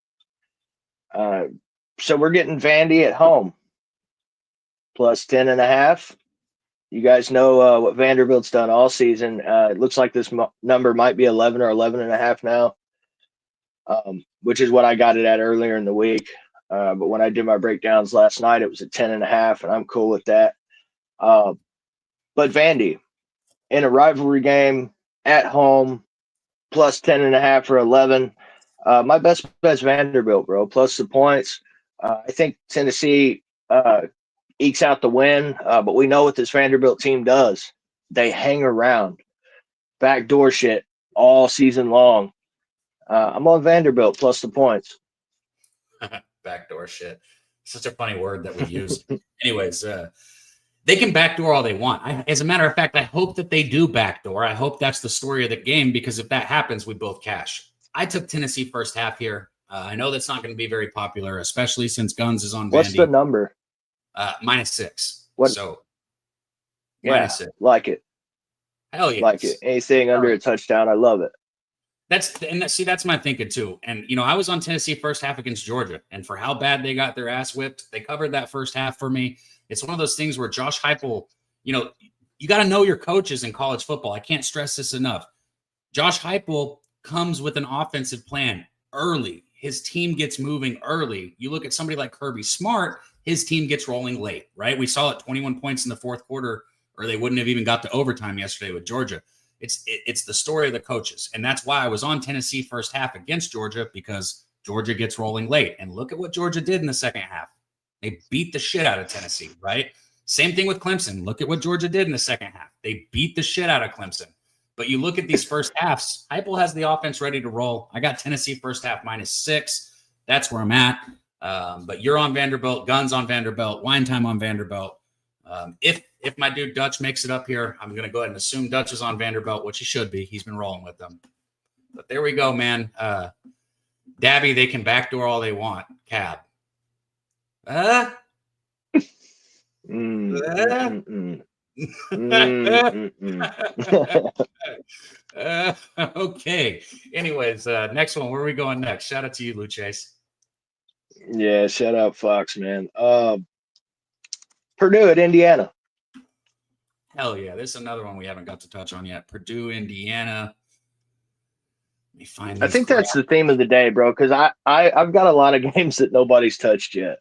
So we're getting Vandy at home, plus 10.5. You guys know what Vanderbilt's done all season. It looks like this number might be 11 or 11.5 now, which is what I got it at earlier in the week. But when I did my breakdowns last night, it was at 10.5, and I'm cool with that. But Vandy, in a rivalry game at home, plus 10.5 or 11. My best bet's Vanderbilt, bro, plus the points. I think Tennessee ekes out the win, but we know what this Vanderbilt team does. They hang around, backdoor shit all season long. I'm on Vanderbilt plus the points. Backdoor shit. Such a funny word that we use. Anyways, they can backdoor all they want. As a matter of fact, I hope that they do backdoor. I hope that's the story of the game, because if that happens, we both cash. I took Tennessee first half here. I know that's not going to be very popular, especially since Guns is on What's Vandy. the number? -6. What? So Yeah, -6. like it. Hell yeah. Like it. Anything under a touchdown, I love it. That's my thinking too. And I was on Tennessee first half against Georgia, and for how bad they got their ass whipped, they covered that first half for me. It's one of those things where Josh Heupel, you got to know your coaches in college football. I can't stress this enough. Josh Heupel comes with an offensive plan early. His team gets moving early. You look at somebody like Kirby Smart, his team gets rolling late, right? We saw it 21 points in the fourth quarter, or they wouldn't have even got to overtime yesterday with Georgia. It's the story of the coaches. And that's why I was on Tennessee first half against Georgia, because Georgia gets rolling late. And look at what Georgia did in the second half. They beat the shit out of Tennessee, right? Same thing with Clemson. Look at what Georgia did in the second half. They beat the shit out of Clemson. But you look at these first halves, Heupel has the offense ready to roll. I got Tennessee first half -6. That's where I'm at. But you're on Vanderbilt, Guns on Vanderbilt, Wine Time on Vanderbilt. If my dude Dutch makes it up here, I'm going to go ahead and assume Dutch is on Vanderbilt, which he should be. He's been rolling with them. But there we go, man. Daby, they can backdoor all they want. Cab. Okay. Anyways, next one. Where are we going next? Shout out to you, Lou Chase. Yeah, shout out Fox, man. Purdue at Indiana. Hell yeah. This is another one we haven't got to touch on yet. Purdue, Indiana. Let me find I think that's the theme of the day, bro, because I've got a lot of games that nobody's touched yet.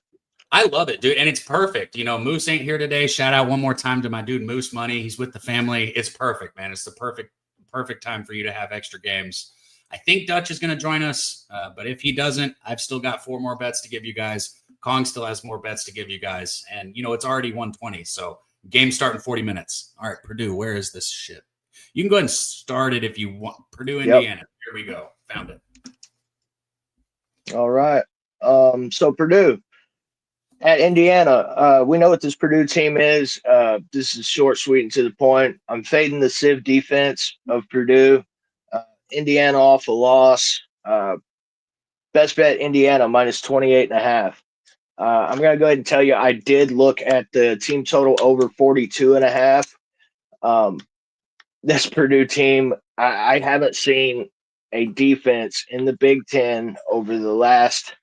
I love it, dude. And it's perfect. Moose ain't here today. Shout out one more time to my dude, Moose Money. He's with the family. It's perfect, man. It's the perfect time for you to have extra games. I think Dutch is going to join us, but if he doesn't, I've still got 4 more bets to give you guys. Kong still has more bets to give you guys. And, it's already 1:20, so game start in 40 minutes. All right, Purdue, where is this shit? You can go ahead and start it if you want. Purdue, Indiana. Here we go. Found it. All right. So Purdue at Indiana. We know what this Purdue team is. This is short, sweet, and to the point. I'm fading the Civ defense of Purdue. Indiana off a loss. Best bet Indiana -28.5. I'm going to go ahead and tell you, I did look at the team total over 42.5. This Purdue team, I haven't seen a defense in the Big Ten over the last,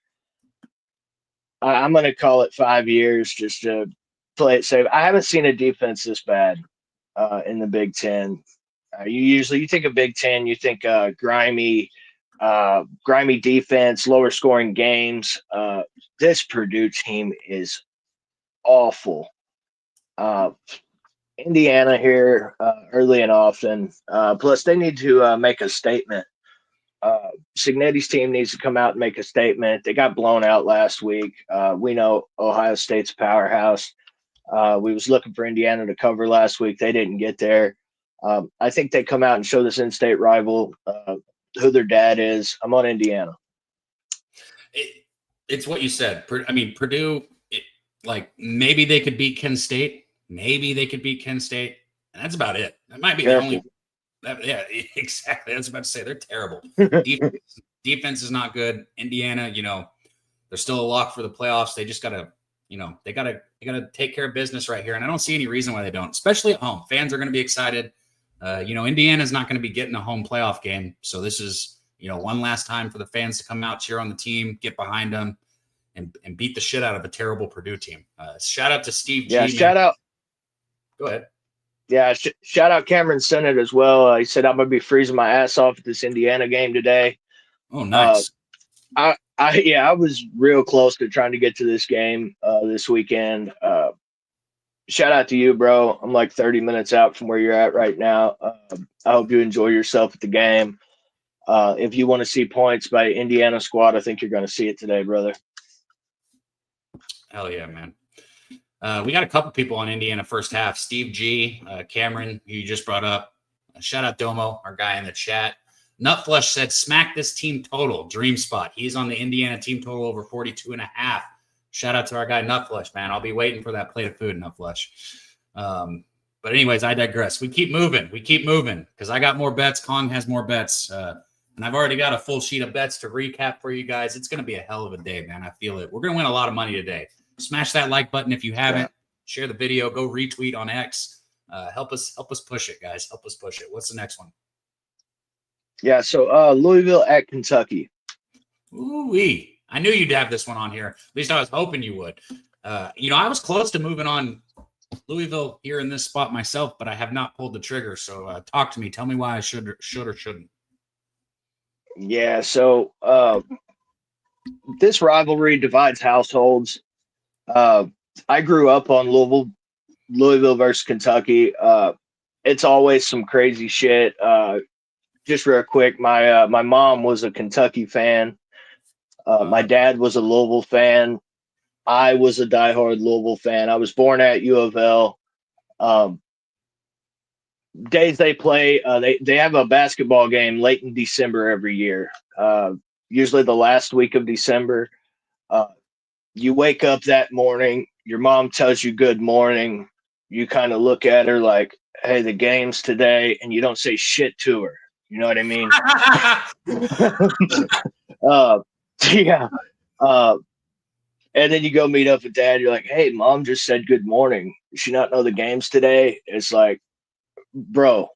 I'm going to call it 5 years just to play it safe. I haven't seen a defense this bad in the Big Ten. You think of Big Ten, you think grimy defense, lower scoring games. This Purdue team is awful. Indiana here early and often. Plus, they need to make a statement. Signetti's team needs to come out and make a statement. They got blown out last week. We know Ohio State's powerhouse. We was looking for Indiana to cover last week. They didn't get there. I think they come out and show this in-state rival who their dad is. I'm on Indiana. It's what you said. I mean, Purdue, maybe they could beat Kent State. Maybe they could beat Kent State. And that's about it. That might be the only. Yeah, exactly. I was about to say they're terrible. Defense is not good. Indiana, they're still a lock for the playoffs. They just gotta, they gotta take care of business right here. And I don't see any reason why they don't, especially at home. Fans are going to be excited. Indiana's not going to be getting a home playoff game. So this is, one last time for the fans to come out, cheer on the team, get behind them, and beat the shit out of a terrible Purdue team. Shout out to Steve G. Yeah, shout out. Go ahead. Yeah, shout out Cameron Sennett as well. He said, I'm going to be freezing my ass off at this Indiana game today. Oh, nice. I was real close to trying to get to this game this weekend. Shout out to you, bro. I'm like 30 minutes out from where you're at right now. I hope you enjoy yourself at the game. If you want to see points by Indiana squad, I think you're going to see it today, brother. Hell yeah, man. We got a couple people on Indiana first half. Steve G, Cameron, who you just brought up. Shout out Domo, our guy in the chat. Nutflush said, smack this team total. Dream spot. He's on the Indiana team total over 42.5. Shout out to our guy Nutflush, man. I'll be waiting for that plate of food, Nutflush. But anyways, I digress. We keep moving because I got more bets. Kong has more bets. And I've already got a full sheet of bets to recap for you guys. It's going to be a hell of a day, man. I feel it. We're going to win a lot of money today. Smash that like button if you haven't. Yeah. Share the video. Go retweet on X. Help us push it, guys. Help us push it. What's the next one? Yeah, so Louisville at Kentucky. Ooh-wee. I knew you'd have this one on here. At least I was hoping you would. I was close to moving on Louisville here in this spot myself, but I have not pulled the trigger. So talk to me. Tell me why I should or shouldn't. Yeah, so this rivalry divides households. I grew up on Louisville versus Kentucky. It's always some crazy shit. Just real quick, my mom was a Kentucky fan. My dad was a Louisville fan. I was a diehard Louisville fan. I was born at U of L. Days they play, they have a basketball game late in December every year. Usually the last week of December. You wake up that morning, your mom tells you good morning. You kind of look at her like, hey, the game's today, and you don't say shit to her. You know what I mean? Yeah. And then you go meet up with dad. You're like, hey, mom just said good morning. Does she not know the game's today? It's like, bro,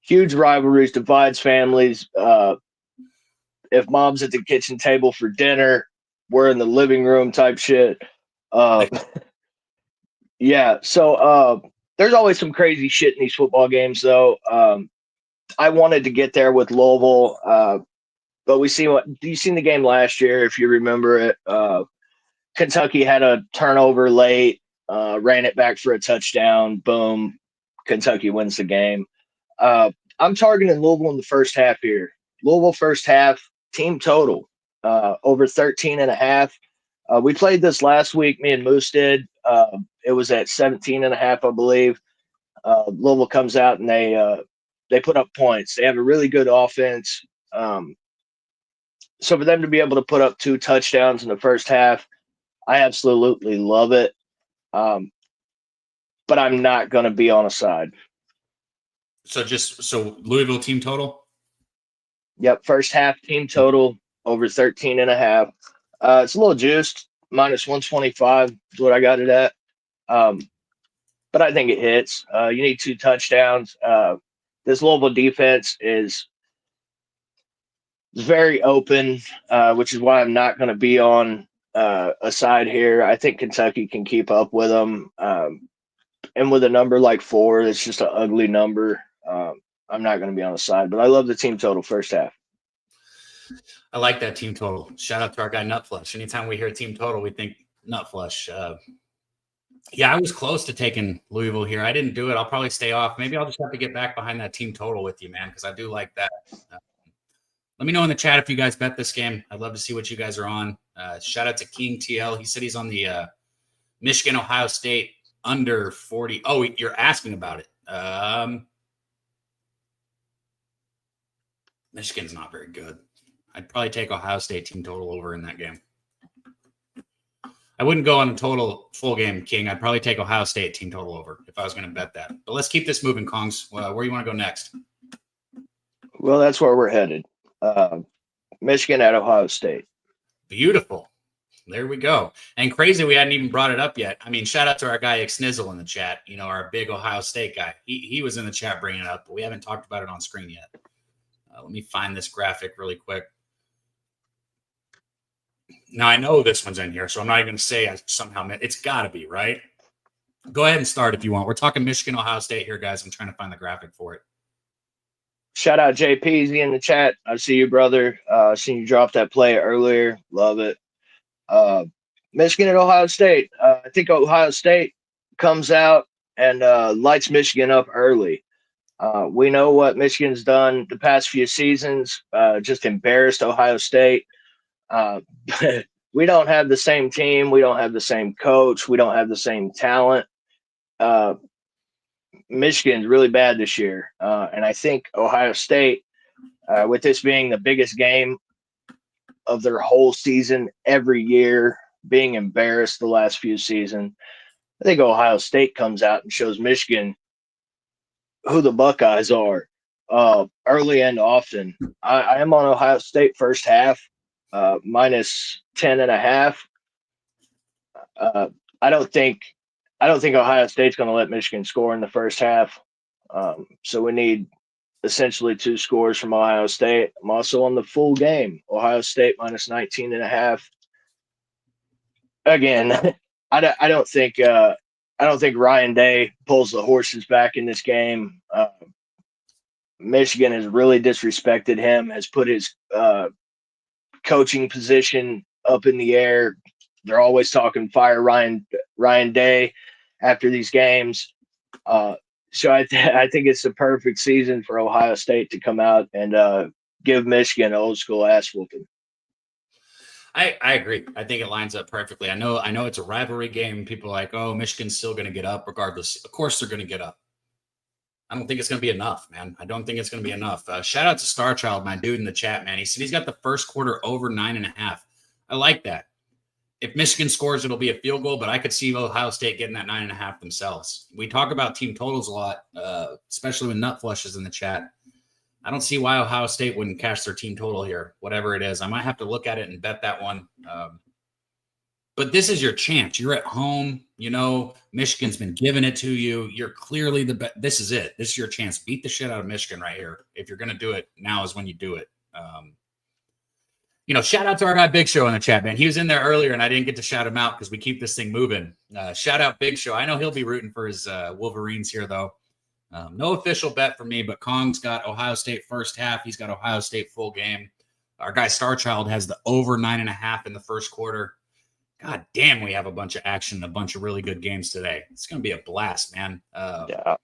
huge rivalries divides families. If mom's at the kitchen table for dinner, we're in the living room type shit. Yeah. So there's always some crazy shit in these football games, though. I wanted to get there with Louisville, but you seen the game last year, if you remember it. Kentucky had a turnover late, ran it back for a touchdown. Boom. Kentucky wins the game. I'm targeting Louisville in the first half here. Louisville first half, team total, over 13.5. We played this last week, me and Moose did. It was at 17.5, I believe. Louisville comes out and they put up points. They have a really good offense. So for them to be able to put up 2 touchdowns in the first half, I absolutely love it. But I'm not going to be on a side. So Louisville team total? Yep, first half team total over 13.5. It's a little juiced, minus 125 is what I got it at. But I think it hits. You need 2 touchdowns. This Louisville defense is very open, which is why I'm not going to be on a side here. I think Kentucky can keep up with them. And with a number like 4, it's just an ugly number. I'm not going to be on a side, but I love the team total first half. I like that team total. Shout out to our guy Nutflush. Anytime we hear team total, we think Nutflush. Yeah, I was close to taking Louisville here. I didn't do it. I'll probably stay off. Maybe I'll just have to get back behind that team total with you, man, because I do like that. Let me know in the chat if you guys bet this game. I'd love to see what you guys are on. Shout out to King TL. He said he's on the Michigan, Ohio State under 40. Oh, you're asking about it. Michigan's not very good. I'd probably take Ohio State team total over in that game. I wouldn't go on a total full game, King. I'd probably take Ohio State team total over if I was going to bet that. But let's keep this moving, Kongs. Where do you want to go next? Well, that's where we're headed. Michigan at Ohio State. Beautiful. There we go. And crazy, we hadn't even brought it up yet. I mean, shout out to our guy Xnizzle in the chat. Our big Ohio State guy. He was in the chat bringing it up, but we haven't talked about it on screen yet. Let me find this graphic really quick. Now, I know this one's in here, so I'm not even going to say I somehow – it's got to be, right? Go ahead and start if you want. We're talking Michigan, Ohio State here, guys. I'm trying to find the graphic for it. Shout out JPZ in the chat. I see you, brother. Seen you drop that play earlier. Love it. Michigan at Ohio State. I think Ohio State comes out and lights Michigan up early. We know what Michigan's done the past few seasons, just embarrassed Ohio State. We don't have the same team. We don't have the same coach. We don't have the same talent. Michigan's really bad this year. And I think Ohio State, with this being the biggest game of their whole season every year, being embarrassed the last few seasons, I think Ohio State comes out and shows Michigan who the Buckeyes are. early and often. I am on Ohio State first half, minus 10.5. I don't think Ohio State's going to let Michigan score in the first half. So we need essentially 2 scores from Ohio State. I'm also on the full game. Ohio State minus 19.5. Again, I don't think Ryan Day pulls the horses back in this game. Michigan has really disrespected him, has put his coaching position up in the air. They're always talking fire Ryan Day after these games. So I think it's the perfect season for Ohio State to come out and give Michigan an old school ass whooping. I agree. I think it lines up perfectly. I know it's a rivalry game. People are like, oh, Michigan's still going to get up regardless. Of course they're going to get up. I don't think it's going to be enough, man. I don't think it's going to be enough. Shout out to Starchild, my dude in the chat, man. He said he's got the first quarter over 9.5. I like that. If Michigan scores, it'll be a field goal, but I could see Ohio State getting that 9.5 themselves. We talk about team totals a lot, especially when Nut Flush is in the chat. I don't see why Ohio State wouldn't cash their team total here, whatever it is. I might have to look at it and bet that one. But this is your chance. You're at home. You know, Michigan's been giving it to you. You're clearly the best. This is it. This is your chance. Beat the shit out of Michigan right here. If you're going to do it, now is when you do it. Shout out to our guy Big Show in the chat, man. He was in there earlier, and I didn't get to shout him out because we keep this thing moving. Shout out Big Show. I know he'll be rooting for his Wolverines here, though. No official bet for me, but Kong's got Ohio State first half. He's got Ohio State full game. Our guy Starchild has the over 9.5 in the first quarter. God damn, we have a bunch of action, a bunch of really good games today. It's going to be a blast, man. Yeah.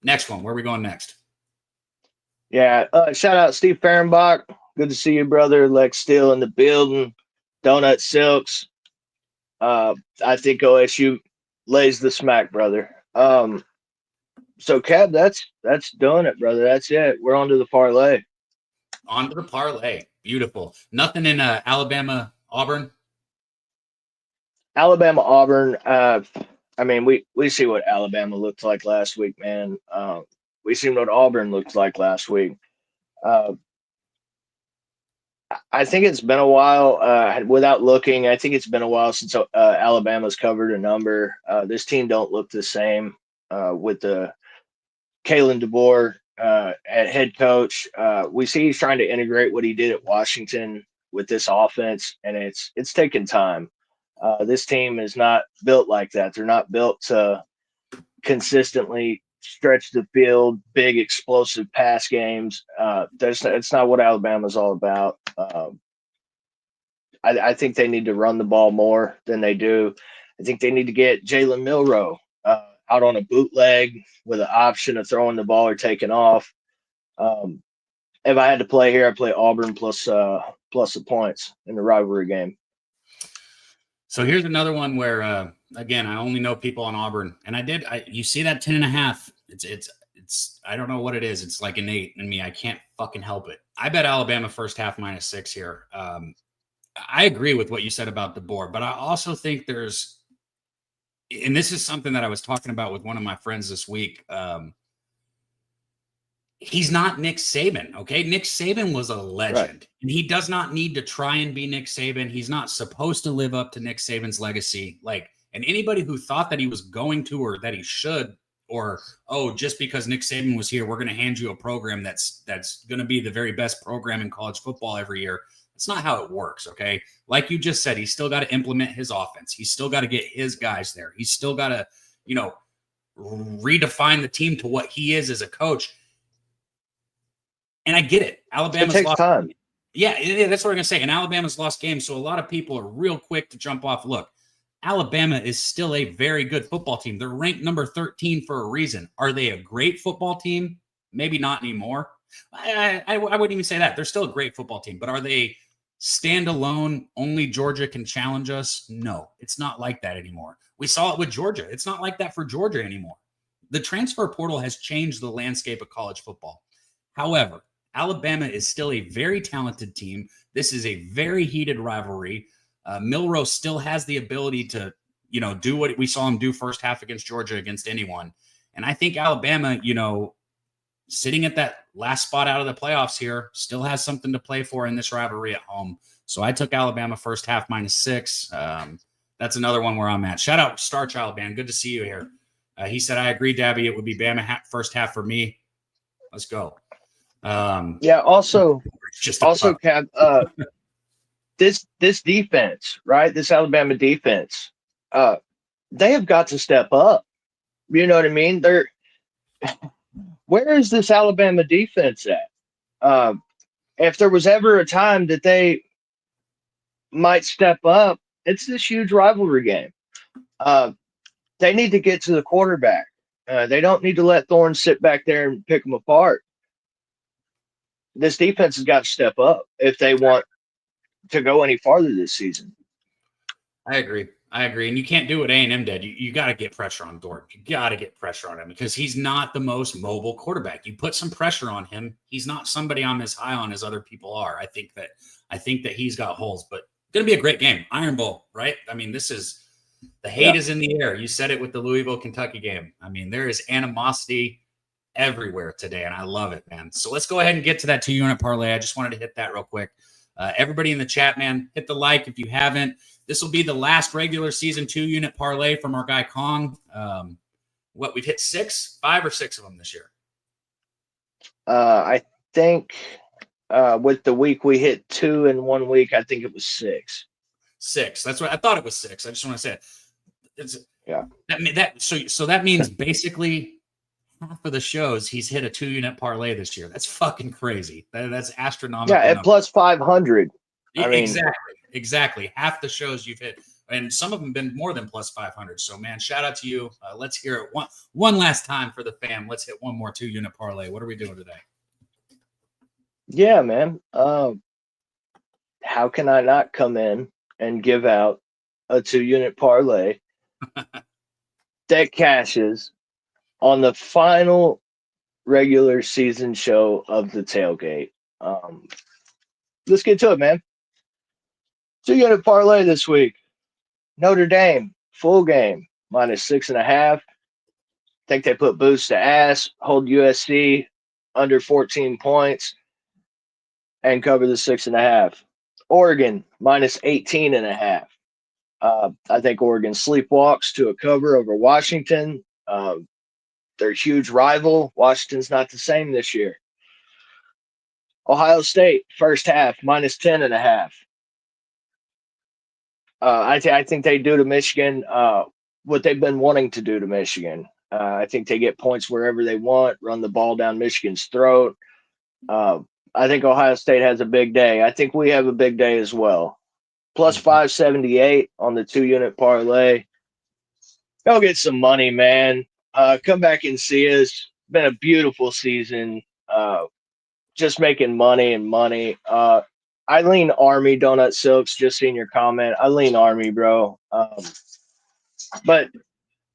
Next one. Where are we going next? Yeah. Shout out Steve Fehrenbach. Good to see you, brother. Lex Steele in the building. Donut Silks. I think OSU lays the smack, brother. So, Cab, that's doing it, brother. That's it. We're on to the parlay. On to the parlay. Beautiful. Nothing in Alabama, Auburn? Alabama, Auburn. I mean, we see what Alabama looked like last week, man. We seen what Auburn looked like last week. I think it's been a while. Without looking, I think it's been a while since Alabama's covered a number. This team don't look the same with the Kalen DeBoer at head coach. We see he's trying to integrate what he did at Washington with this offense, and it's taken time. This team is not built like that. They're not built to consistently stretch the field, big explosive pass games. It's not what Alabama's all about. I think they need to run the ball more than they do. I think they need to get Jalen Milroe out on a bootleg with an option of throwing the ball or taking off. If I had to play here, I'd play Auburn plus the points in the rivalry game. So here's another one where, again, I only know people on Auburn, and you see that 10.5. It's I don't know what it is. It's like innate in me. I can't fucking help it. I bet Alabama first half -6 here. I agree with what you said about DeBoer, but I also think there's, and this is something that I was talking about with one of my friends this week. He's not Nick Saban, okay? Nick Saban was a legend, right, and he does not need to try and be Nick Saban. He's not supposed to live up to Nick Saban's legacy. And anybody who thought that he was going to, or that he should, or, oh, just because Nick Saban was here, we're going to hand you a program that's going to be the very best program in college football every year. That's not how it works, okay? Like you just said, he's still got to implement his offense. He's still got to get his guys there. He's still got to, redefine the team to what he is as a coach. And I get it. Alabama's takes lost time. Yeah, that's what I'm going to say. And Alabama's lost games, so a lot of people are real quick to jump off. Look, Alabama is still a very good football team. They're ranked number 13 for a reason. Are they a great football team? Maybe not anymore. I wouldn't even say that. They're still a great football team. But are they standalone? Only Georgia can challenge us? No, it's not like that anymore. We saw it with Georgia. It's not like that for Georgia anymore. The transfer portal has changed the landscape of college football. However, Alabama is still a very talented team. This is a very heated rivalry. Milroe still has the ability to, do what we saw him do first half against Georgia against anyone. And I think Alabama, sitting at that last spot out of the playoffs here, still has something to play for in this rivalry at home. So I took Alabama first half -6. That's another one where I'm at. Shout out Star Child Band. Good to see you here. He said, I agree, Dabby. It would be Bama first half for me. Let's go. Yeah. Also, Cab, this defense, right? This Alabama defense, they have got to step up. You know what I mean? Where is this Alabama defense at? If there was ever a time that they might step up, it's this huge rivalry game. They need to get to the quarterback. They don't need to let Thorne sit back there and pick them apart. This defense has got to step up if they want to go any farther this season. I agree. And you can't do what A&M did. You got to get pressure on Dort. You got to get pressure on him because he's not the most mobile quarterback. You put some pressure on him. He's not somebody I'm as high on as other people are. I think that he's got holes, but it's going to be a great game. Iron Bowl, right? I mean, the hate is in the air. You said it with the Louisville-Kentucky game. I mean, there is animosity everywhere today, and I love it, man. So let's go ahead and get to that 2-unit parlay. I just wanted to hit that real quick. Everybody in the chat, man, hit the like if you haven't. This will be the last regular season 2-unit parlay from our guy Kong. We've hit 5 or 6 of them this year. I think with the week we hit 2 in 1 week. I think it was 6. 6. That's what I thought. It was 6. I just want to say it. Yeah. So that means basically half of the shows he's hit a 2-unit parlay this year. That's fucking crazy. That's astronomical. Yeah, at plus 500. Exactly. Half the shows you've hit, and some of them been more than plus 500. So, man, shout out to you. Let's hear it one last time for the fam. Let's hit one more 2-unit parlay. What are we doing today? Yeah, man. How can I not come in and give out a 2-unit parlay that cashes on the final regular season show of the Tailgate? Let's get to it, man. 2-unit parlay this week. Notre Dame, full game, -6.5. Think they put boots to ass, hold USC under 14 points, and cover the 6.5. Oregon, -18.5. I think Oregon sleepwalks to a cover over Washington. Their huge rival. Washington's not the same this year. Ohio State, first half, -10.5. I think they do to Michigan what they've been wanting to do to Michigan. I think they get points wherever they want, run the ball down Michigan's throat. I think Ohio State has a big day. I think we have a big day as well. Plus 578 on the 2-unit parlay. Go get some money, man. Come back and see us. Been a beautiful season. Just making money and money. I lean Army, Donut Silks, just seeing your comment. I lean Army, bro. But,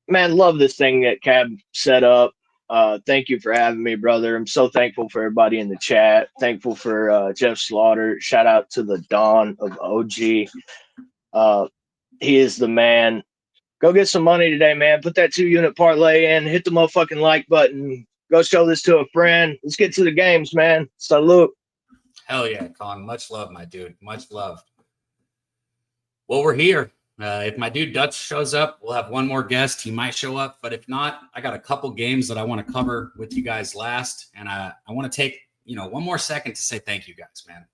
man, love this thing that Cab set up. Thank you for having me, brother. I'm so thankful for everybody in the chat. Thankful for Jeff Slaughter. Shout out to the Don of OG. He is the man. Go get some money today, man. Put that 2-unit parlay in. Hit the motherfucking like button. Go show this to a friend. Let's get to the games, man. Salute. Hell yeah, Colin. Much love, my dude. Much love. Well, we're here. If my dude Dutch shows up, we'll have one more guest. He might show up, but if not, I got a couple games that I want to cover with you guys last. And I want to take, one more second to say thank you guys, man.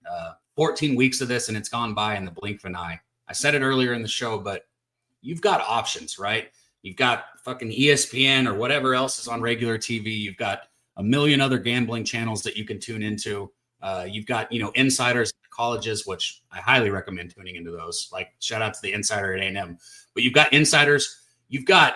14 weeks of this, and it's gone by in the blink of an eye. I said it earlier in the show, but you've got options, right? You've got fucking ESPN or whatever else is on regular TV. You've got a million other gambling channels that you can tune into. You've got, insiders at colleges, which I highly recommend tuning into those. Like, shout out to the insider at A&M. But you've got insiders. You've got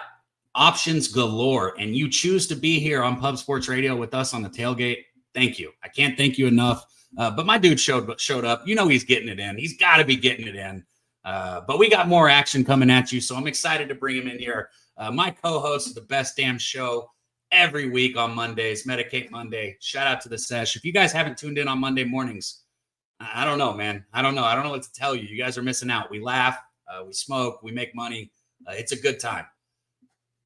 options galore, and you choose to be here on Pub Sports Radio with us on the Tailgate. Thank you. I can't thank you enough. But my dude showed up. He's getting it in. He's got to be getting it in. But we got more action coming at you, so I'm excited to bring him in here. My co-host of the best damn show every week on Mondays, Medicate Monday. Shout out to the sesh. If you guys haven't tuned in on Monday mornings, I don't know, man. I don't know what to tell you. You guys are missing out. We laugh, we smoke, we make money. It's a good time.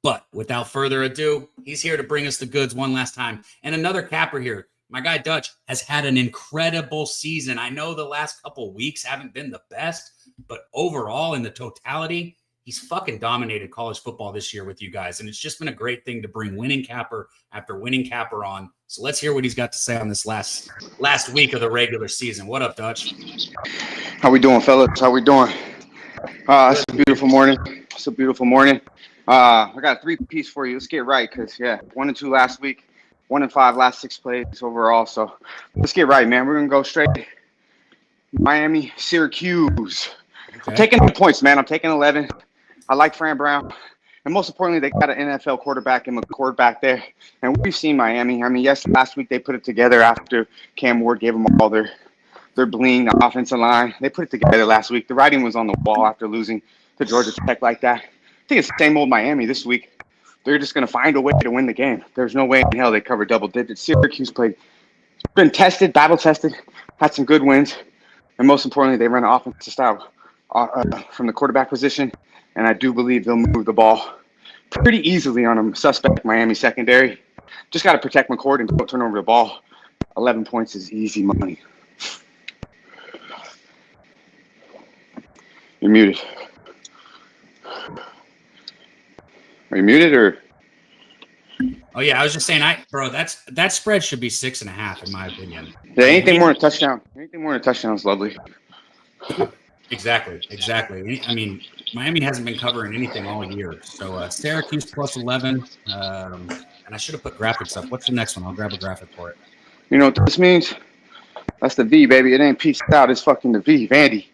But without further ado, he's here to bring us the goods one last time. And another capper here. My guy Dutch has had an incredible season. I know the last couple weeks haven't been the best, but overall in the totality, he's fucking dominated college football this year with you guys. And it's just been a great thing to bring winning capper after winning capper on. So let's hear what he's got to say on this last week of the regular season. What up, Dutch? How we doing, fellas? How we doing? It's a beautiful morning. It's a beautiful morning. I got a 3-piece for you. Let's get right, because 1-2 last week, 1-5 last 6 plays overall. So let's get right, man. We're gonna go straight. Miami, Syracuse. Okay. I'm taking the points, man. I'm taking 11. I like Fran Brown, and most importantly, they got an NFL quarterback and McCord back there. And we've seen Miami. I mean, yes, last week they put it together after Cam Ward gave them all their bling, the offensive line. They put it together last week. The writing was on the wall after losing to Georgia Tech like that. I think it's the same old Miami this week. They're just going to find a way to win the game. There's no way in hell they cover double digits. Syracuse been tested, battle tested, had some good wins, and most importantly, they run an offensive style from the quarterback position, and I do believe they'll move the ball pretty easily on a suspect Miami secondary. Just got to protect McCord and don't turn over the ball. 11 points is easy money. You're muted. Are you muted or? Oh yeah, I was just saying, that spread should be 6.5 in my opinion. Yeah, anything more than a touchdown. Anything more than a touchdown is lovely. Exactly. I mean, Miami hasn't been covering anything all year. So Syracuse plus 11, and I should have put graphics up. What's the next one? I'll grab a graphic for it. You know what this means? That's the V, baby. It ain't peaced out. It's fucking the V. Vandy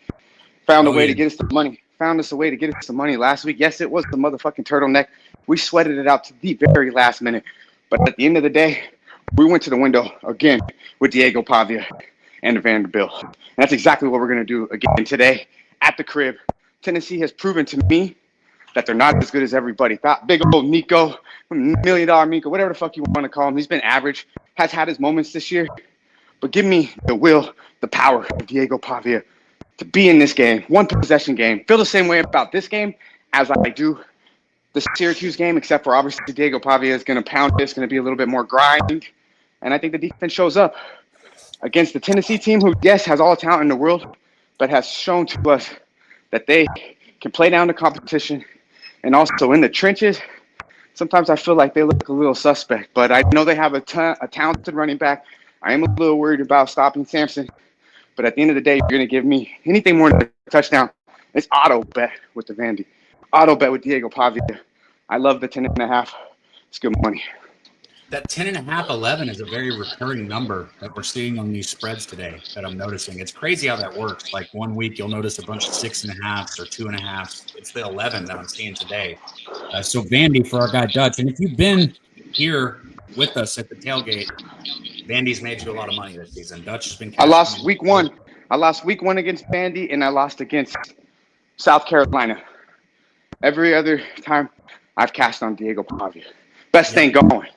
found a way to get us the money. Found us a way to get us the money last week. Yes, it was the motherfucking turtleneck. We sweated it out to the very last minute. But at the end of the day, we went to the window again with Diego Pavia and Vanderbilt. And that's exactly what we're going to do again today at the crib. Tennessee has proven to me that they're not as good as everybody thought. Big old Nico, $1 million Nico, whatever the fuck you want to call him. He's been average, has had his moments this year. But give me the will, the power of Diego Pavia to be in this game, one possession game. Feel the same way about this game as I do the Syracuse game, except for obviously Diego Pavia is going to pound it. It's going to be a little bit more grind. And I think the defense shows up against the Tennessee team, who, yes, has all the talent in the world, but has shown to us that they can play down the competition. And also in the trenches, sometimes I feel like they look a little suspect. But I know they have a talented running back. I am a little worried about stopping Sampson. But at the end of the day, you're going to give me anything more than a touchdown. It's auto bet with the Vandy. Auto bet with Diego Pavia. I love the 10.5. It's good money. That 10.5, 11 is a very recurring number that we're seeing on these spreads today that I'm noticing. It's crazy how that works. Like one week you'll notice a bunch of 6.5s or 2.5s. It's the 11 that I'm seeing today. So Vandy for our guy Dutch. And if you've been here with us at the tailgate, Vandy's made you a lot of money this season. Dutch has been. I lost week 1. I lost week 1 against Vandy, and I lost against South Carolina. Every other time I've cashed on Diego Pavia. Best thing going.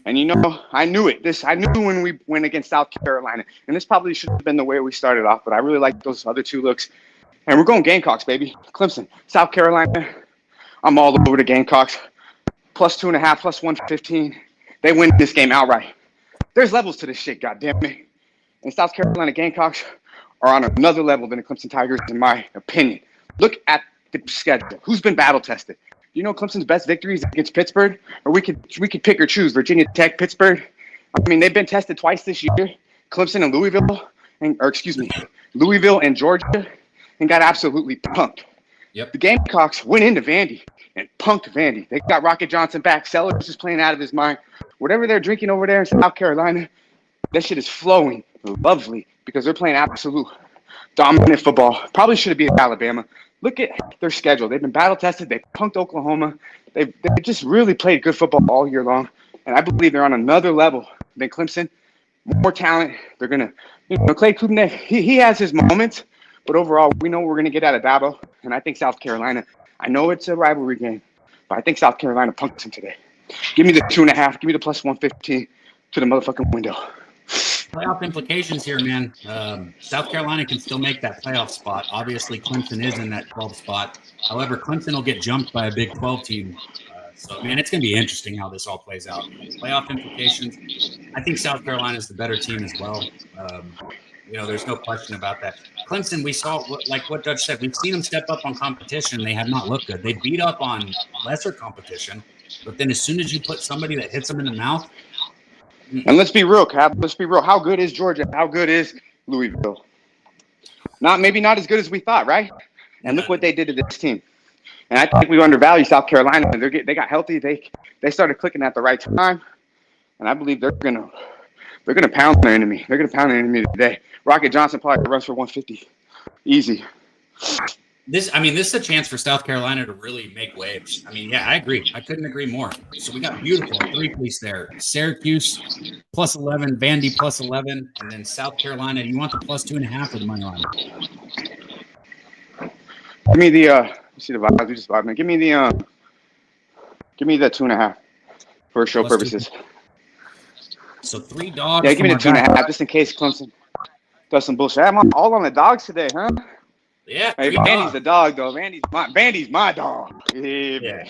And you know, I knew it. I knew when we went against South Carolina. And this probably should have been the way we started off, but I really like those other two looks. And we're going Gamecocks, baby. Clemson, South Carolina. I'm all over the Gamecocks. Plus 2.5, plus 115. They win this game outright. There's levels to this shit, goddammit. And South Carolina Gamecocks are on another level than the Clemson Tigers, in my opinion. Look at the schedule. Who's been battle tested? You know Clemson's best victories against Pittsburgh? Or we could pick or choose. Virginia Tech, Pittsburgh. I mean, they've been tested twice this year. Clemson and Louisville and Georgia, and got absolutely punked. Yep. The Gamecocks went into Vandy and punked Vandy. They got Rocket Johnson back. Sellers is playing out of his mind. Whatever they're drinking over there in South Carolina, that shit is flowing lovely because they're playing absolute dominant football. Probably should have been Alabama. Look at their schedule. They've been battle tested. They punked Oklahoma. They've just really played good football all year long. And I believe they're on another level than Clemson. More talent. They're going to, Clay Kubnek, he has his moments. But overall, we know we're going to get out of Dabo. And I think South Carolina, I know it's a rivalry game, but I think South Carolina punked them today. Give me the 2.5. Give me the plus 115 to the motherfucking window. Playoff implications here, man. South Carolina can still make that playoff spot. Obviously, Clemson is in that 12 spot. However, Clemson will get jumped by a Big 12 team So, man, it's going to be interesting how this all plays out. Playoff implications. I think South Carolina is the better team as well. There's no question about that. Clemson, we saw, like what Dutch said, we've seen them step up on competition. They have not looked good. They beat up on lesser competition, but then as soon as you put somebody that hits them in the mouth. And let's be real, Cap. Let's be real. How good is Georgia? How good is Louisville? Maybe not as good as we thought, right? And look what they did to this team. And I think we undervalue South Carolina. They got healthy. They started clicking at the right time, and I believe they're gonna pound their enemy. They're gonna pound their enemy today. Rocket Johnson probably runs for 150, easy. This is a chance for South Carolina to really make waves. I agree. I couldn't agree more. So we got beautiful three-piece there. Syracuse plus 11, Vandy plus 11, and then South Carolina. You want the plus 2.5 or the money line? Give me the you see the vibes. We just vibe, man. Give me the 2.5 for show Plus purposes. 2. So 3 dogs. Yeah, give me the 2.5 just in case Clemson does some bullshit. I'm all on the dogs today, huh? Yeah. Hey, Vandy's the dog, though. Vandy's my dog. Yeah.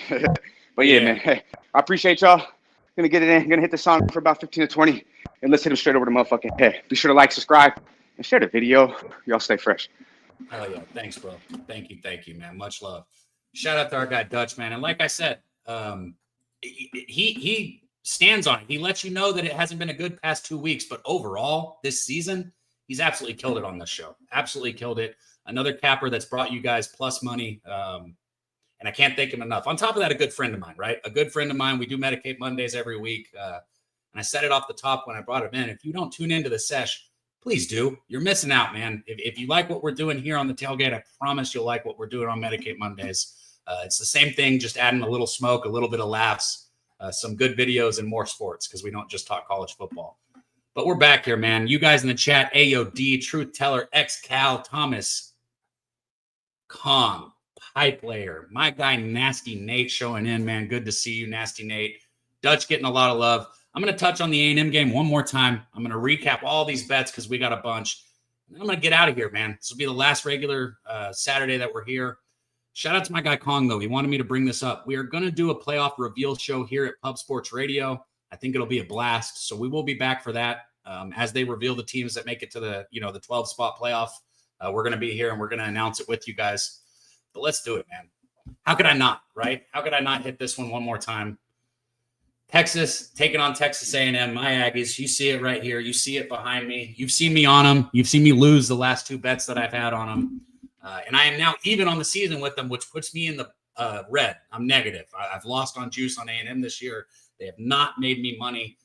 But yeah, man. Hey, I appreciate y'all. Gonna get it in. Gonna hit the song for about 15 to 20, and let's hit him straight over the motherfucking head. Be sure to like, subscribe, and share the video. Y'all stay fresh. Oh yeah, thanks, bro. Thank you, man. Much love. Shout out to our guy Dutch, man. And like I said, he stands on it. He lets you know that it hasn't been a good past 2 weeks, but overall this season, he's absolutely killed it on this show. Absolutely killed it. Another capper that's brought you guys plus money. And I can't thank him enough. On top of that, a good friend of mine, right? A good friend of mine. We do Medicate Mondays every week. And I said it off the top when I brought him in. If you don't tune into the sesh, please do. You're missing out, man. If you like what we're doing here on the Tailgate, I promise you'll like what we're doing on Medicate Mondays. It's the same thing, just adding a little smoke, a little bit of laughs, some good videos, and more sports because we don't just talk college football. But we're back here, man. You guys in the chat, AOD, Truth Teller, Cal, Thomas, Kong, Pipe Layer, my guy Nasty Nate showing in, man. Good to see you, Nasty Nate. Dutch getting a lot of love. I'm going to touch on the A&M game one more time. I'm going to recap all these bets because we got a bunch. And I'm going to get out of here, man. This will be the last regular Saturday that we're here. Shout out to my guy Kong, though. He wanted me to bring this up. We are going to do a playoff reveal show here at Pub Sports Radio. I think it'll be a blast. So we will be back for that as they reveal the teams that make it to the 12-spot playoff. We're going to be here and we're going to announce it with you guys. But let's do it, man. How could I not, right? How could I not hit this one more time? Texas taking on Texas A&M, my Aggies. You see it right here. You see it behind me. You've seen me on them. You've seen me lose the last 2 bets that I've had on them. And I am now even on the season with them, which puts me in the red. I'm negative. I've lost on juice on A&M this year. They have not made me money.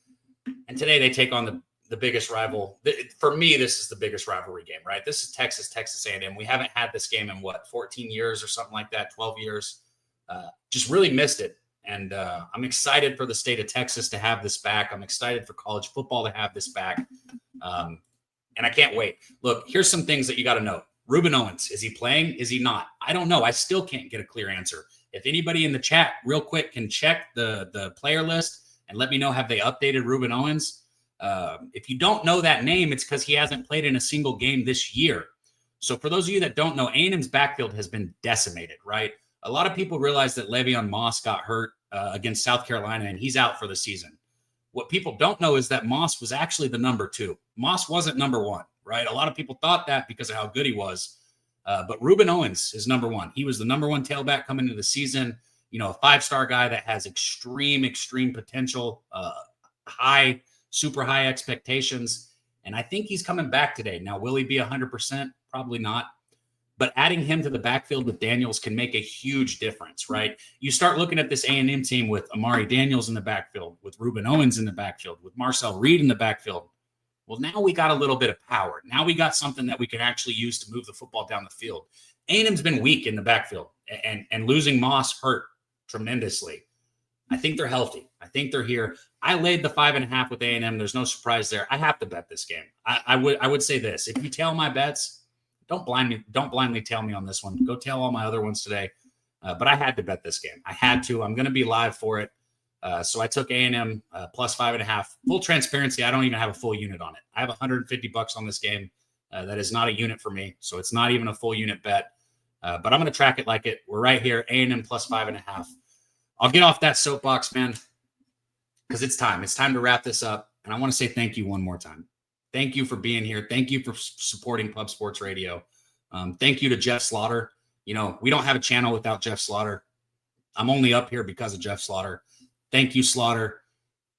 And today they take on the biggest rival. For me, this is the biggest rivalry game, right? This is Texas A&M. We haven't had this game in 14 years or something like that, 12 years. Just really missed it. And I'm excited for the state of Texas to have this back. I'm excited for college football to have this back. And I can't wait. Look, here's some things that you got to know. Ruben Owens, is he playing? Is he not? I don't know. I still can't get a clear answer. If anybody in the chat real quick can check the player list and let me know, have they updated Ruben Owens? If you don't know that name, it's because he hasn't played in a single game this year. So for those of you that don't know, A&M's backfield has been decimated, right? A lot of people realize that Le'Veon Moss got hurt against South Carolina, and he's out for the season. What people don't know is that Moss was actually the number 2. Moss wasn't number 1, right? A lot of people thought that because of how good he was. But Ruben Owens is number 1. He was the number 1 tailback coming into the season. A 5-star guy that has extreme potential, super high expectations. And I think he's coming back today. Now, will he be 100%? Probably not. But adding him to the backfield with Daniels can make a huge difference, right? You start looking at this A&M team with Amari Daniels in the backfield, with Ruben Owens in the backfield, with Marcel Reed in the backfield. Well, now we got a little bit of power. Now we got something that we can actually use to move the football down the field. A&M's been weak in the backfield, and losing Moss hurt tremendously. I think they're healthy. I think they're here. I laid the 5.5 with A&M. There's no surprise there. I have to bet this game. I would say this. If you tail my bets, don't blindly tail me on this one. Go tail all my other ones today. But I had to bet this game. I had to. I'm going to be live for it. So I took A&M plus 5.5. Full transparency, I don't even have a full unit on it. I have $150 on this game. That is not a unit for me. So it's not even a full unit bet. But I'm going to track it like it. We're right here, A&M plus 5.5. I'll get off that soapbox, man, because it's time. It's time to wrap this up. And I want to say thank you one more time. Thank you for being here. Thank you for supporting Pub Sports Radio. Thank you to Jeff Slaughter. You know, we don't have a channel without Jeff Slaughter. I'm only up here because of Jeff Slaughter. Thank you, Slaughter.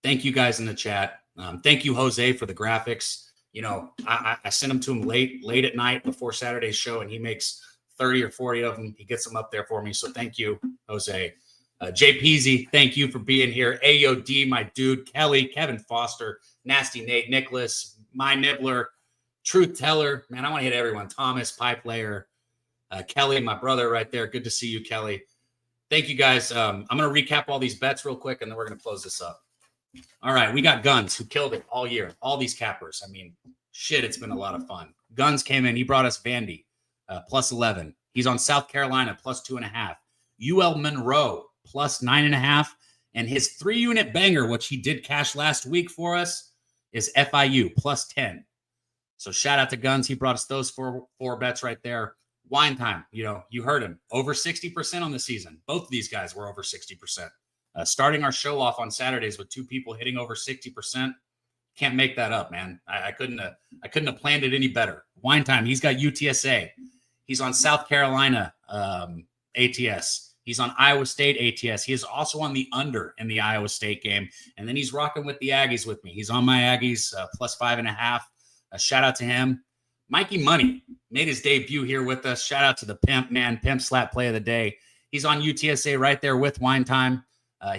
Thank you guys in the chat. Thank you, Jose, for the graphics. You know, I sent them to him late at night before Saturday's show, and he makes 30 or 40 of them. He gets them up there for me. So thank you, Jose. Jay Peasy, thank you for being here. AOD, my dude. Kelly, Kevin Foster, Nasty Nate, Nicholas, My Nibbler, Truth Teller. Man, I want to hit everyone. Thomas, Pipe Layer, Kelly, my brother right there. Good to see you, Kelly. Thank you, guys. I'm going to recap all these bets real quick, and then we're going to close this up. All right, we got Guns, who killed it all year. All these cappers. I mean, shit, it's been a lot of fun. Guns came in. He brought us Vandy, plus 11. He's on South Carolina, plus 2.5. UL Monroe, plus 9.5. And his 3-unit banger, which he did cash last week for us, is FIU, plus 10. So shout out to Guns. He brought us those four bets right there. Wine Time, you know, you heard him. Over 60% on the season. Both of these guys were over 60%. Starting our show off on Saturdays with two people hitting over 60%. Can't make that up, man. I couldn't have planned it any better. Wine Time, he's got UTSA. He's on South Carolina ATS. He's on Iowa State ATS. He is also on the under in the Iowa State game. And then he's rocking with the Aggies with me. He's on my Aggies, plus 5.5. Shout out to him. Mikey Money made his debut here with us. Shout out to the pimp, man. Pimp slap play of the day. He's on UTSA right there with Wine Time.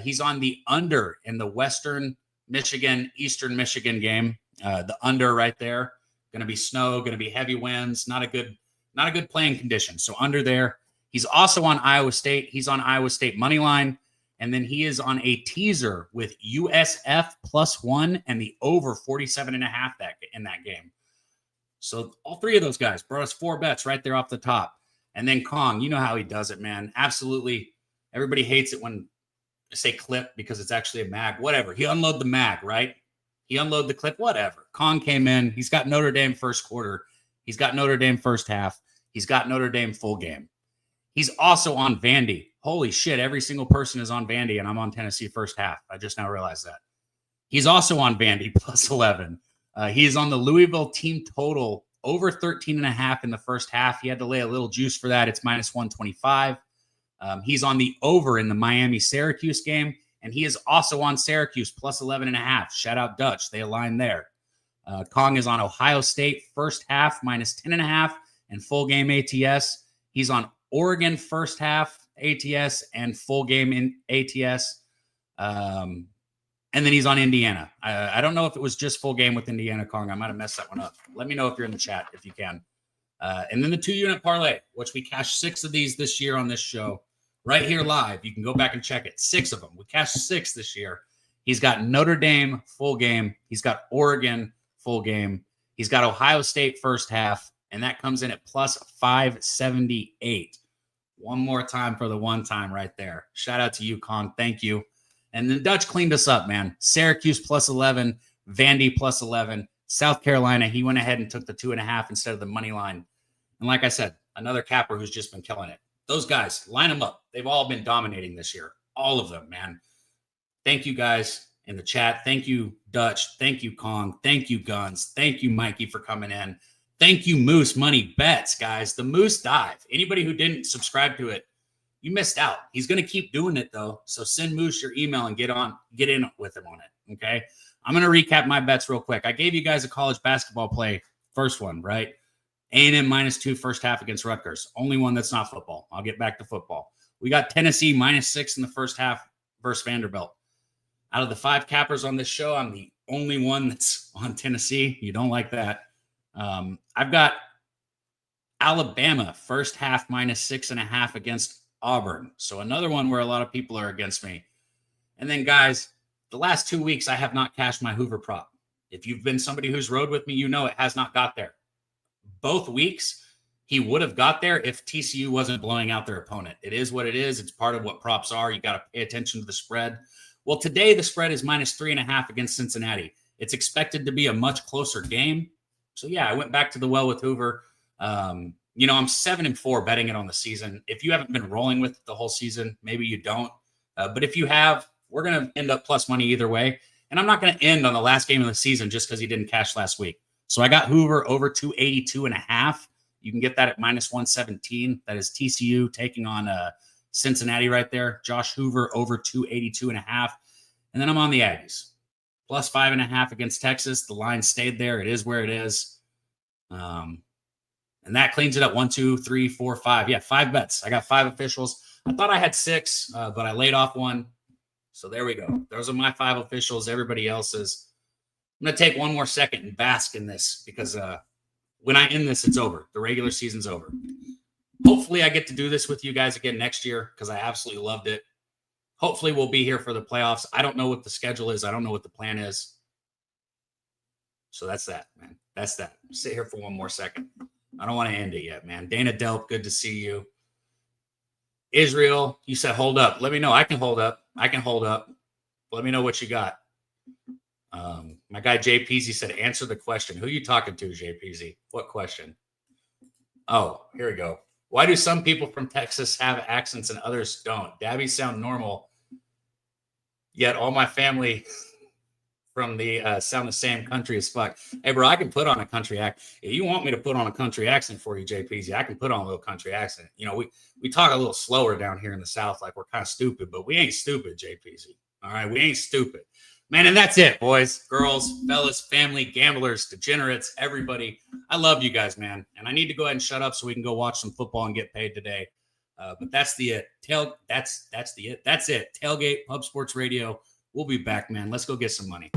He's on the under in the Western Michigan, Eastern Michigan game. The under right there. Going to be snow, going to be heavy winds. Not a good playing condition. So under there. He's also on Iowa State. He's on Iowa State money line. And then he is on a teaser with USF plus 1 and the over 47.5 in that game. So all three of those guys brought us 4 bets right there off the top. And then Kong, you know how he does it, man. Absolutely. Everybody hates it when I say clip because it's actually a mag. Whatever. He unloaded the mag, right? He unloaded the clip. Whatever. Kong came in. He's got Notre Dame first quarter. He's got Notre Dame first half. He's got Notre Dame full game. He's also on Vandy. Holy shit. Every single person is on Vandy, and I'm on Tennessee first half. I just now realized that. He's also on Vandy plus 11. He's on the Louisville team total over 13.5 in the first half. He had to lay a little juice for that. It's minus 125. He's on the over in the Miami-Syracuse game, and he is also on Syracuse plus 11.5. Shout out Dutch. They align there. Kong is on Ohio State first half minus 10.5 and full game ATS. He's on Oregon first half ATS and full game in ATS. And then he's on Indiana. I don't know if it was just full game with Indiana, Kong. I might have messed that one up. Let me know if you're in the chat if you can. And then the 2-unit parlay, which we cashed 6 of these this year on this show. Right here live. You can go back and check it. 6 of them. We cashed 6 this year. He's got Notre Dame full game. He's got Oregon full game. He's got Ohio State first half. And that comes in at plus 578. One more time for the one time right there. Shout out to you, Kong. Thank you. And then Dutch cleaned us up, man. Syracuse plus 11, Vandy plus 11, South Carolina. He went ahead and took the 2.5 instead of the money line. And like I said, another capper who's just been killing it. Those guys, line them up. They've all been dominating this year. All of them, man. Thank you guys in the chat. Thank you, Dutch. Thank you, Kong. Thank you, Guns. Thank you, Mikey, for coming in. Thank you, Moose Money Bets, guys. The Moose Dive. Anybody who didn't subscribe to it, you missed out. He's going to keep doing it, though. So send Moose your email and get in with him on it, okay? I'm going to recap my bets real quick. I gave you guys a college basketball play, first one, right? A&M -2 first half against Rutgers. Only one that's not football. I'll get back to football. We got Tennessee -6 in the first half versus Vanderbilt. Out of the 5 cappers on this show, I'm the only one that's on Tennessee. You don't like that. I've got Alabama first half -6.5 against Auburn. So another one where a lot of people are against me. And then, guys, the last 2 weeks, I have not cashed my Hoover prop. If you've been somebody who's rode with me, you know it has not got there. Both weeks, he would have got there if TCU wasn't blowing out their opponent. It is what it is. It's part of what props are. You got to pay attention to the spread. Well, today the spread is -3.5 against Cincinnati. It's expected to be a much closer game. So, yeah, I went back to the well with Hoover. I'm 7-4 betting it on the season. If you haven't been rolling with it the whole season, maybe you don't. But if you have, we're going to end up plus money either way. And I'm not going to end on the last game of the season just because he didn't cash last week. So I got Hoover over 282.5. You can get that at -117. That is TCU taking on Cincinnati right there. Josh Hoover over 282.5. And then I'm on the Aggies. +5.5 against Texas. The line stayed there. It is where it is. And that cleans it up. 1, 2, 3, 4, 5. Yeah, 5 bets. I got 5 officials. I thought I had 6, but I laid off one. So there we go. Those are my 5 officials. Everybody else's. I'm going to take one more second and bask in this because when I end this, it's over. The regular season's over. Hopefully I get to do this with you guys again next year because I absolutely loved it. Hopefully we'll be here for the playoffs. I don't know what the schedule is. I don't know what the plan is. So that's that, man. That's that. Sit here for one more second. I don't want to end it yet, man. Dana Delp, good to see you. Israel, you said hold up. Let me know. I can hold up. Let me know what you got. My guy JPZ said, answer the question. Who are you talking to, JPZ? What question? Oh, here we go. Why do some people from Texas have accents and others don't? Dabby sound normal, yet all my family from the sound the same country as fuck. Hey, bro, I can put on a country accent. If you want me to put on a country accent for you, JPZ, I can put on a little country accent. You know, we talk a little slower down here in the South, like we're kind of stupid, but we ain't stupid, JPZ. All right, we ain't stupid. Man, and that's it, boys, girls, fellas, family, gamblers, degenerates, everybody. I love you guys, man. And I need to go ahead and shut up so we can go watch some football and get paid today. But that's the it. That's it. Tailgate, Pub Sports Radio. We'll be back, man. Let's go get some money.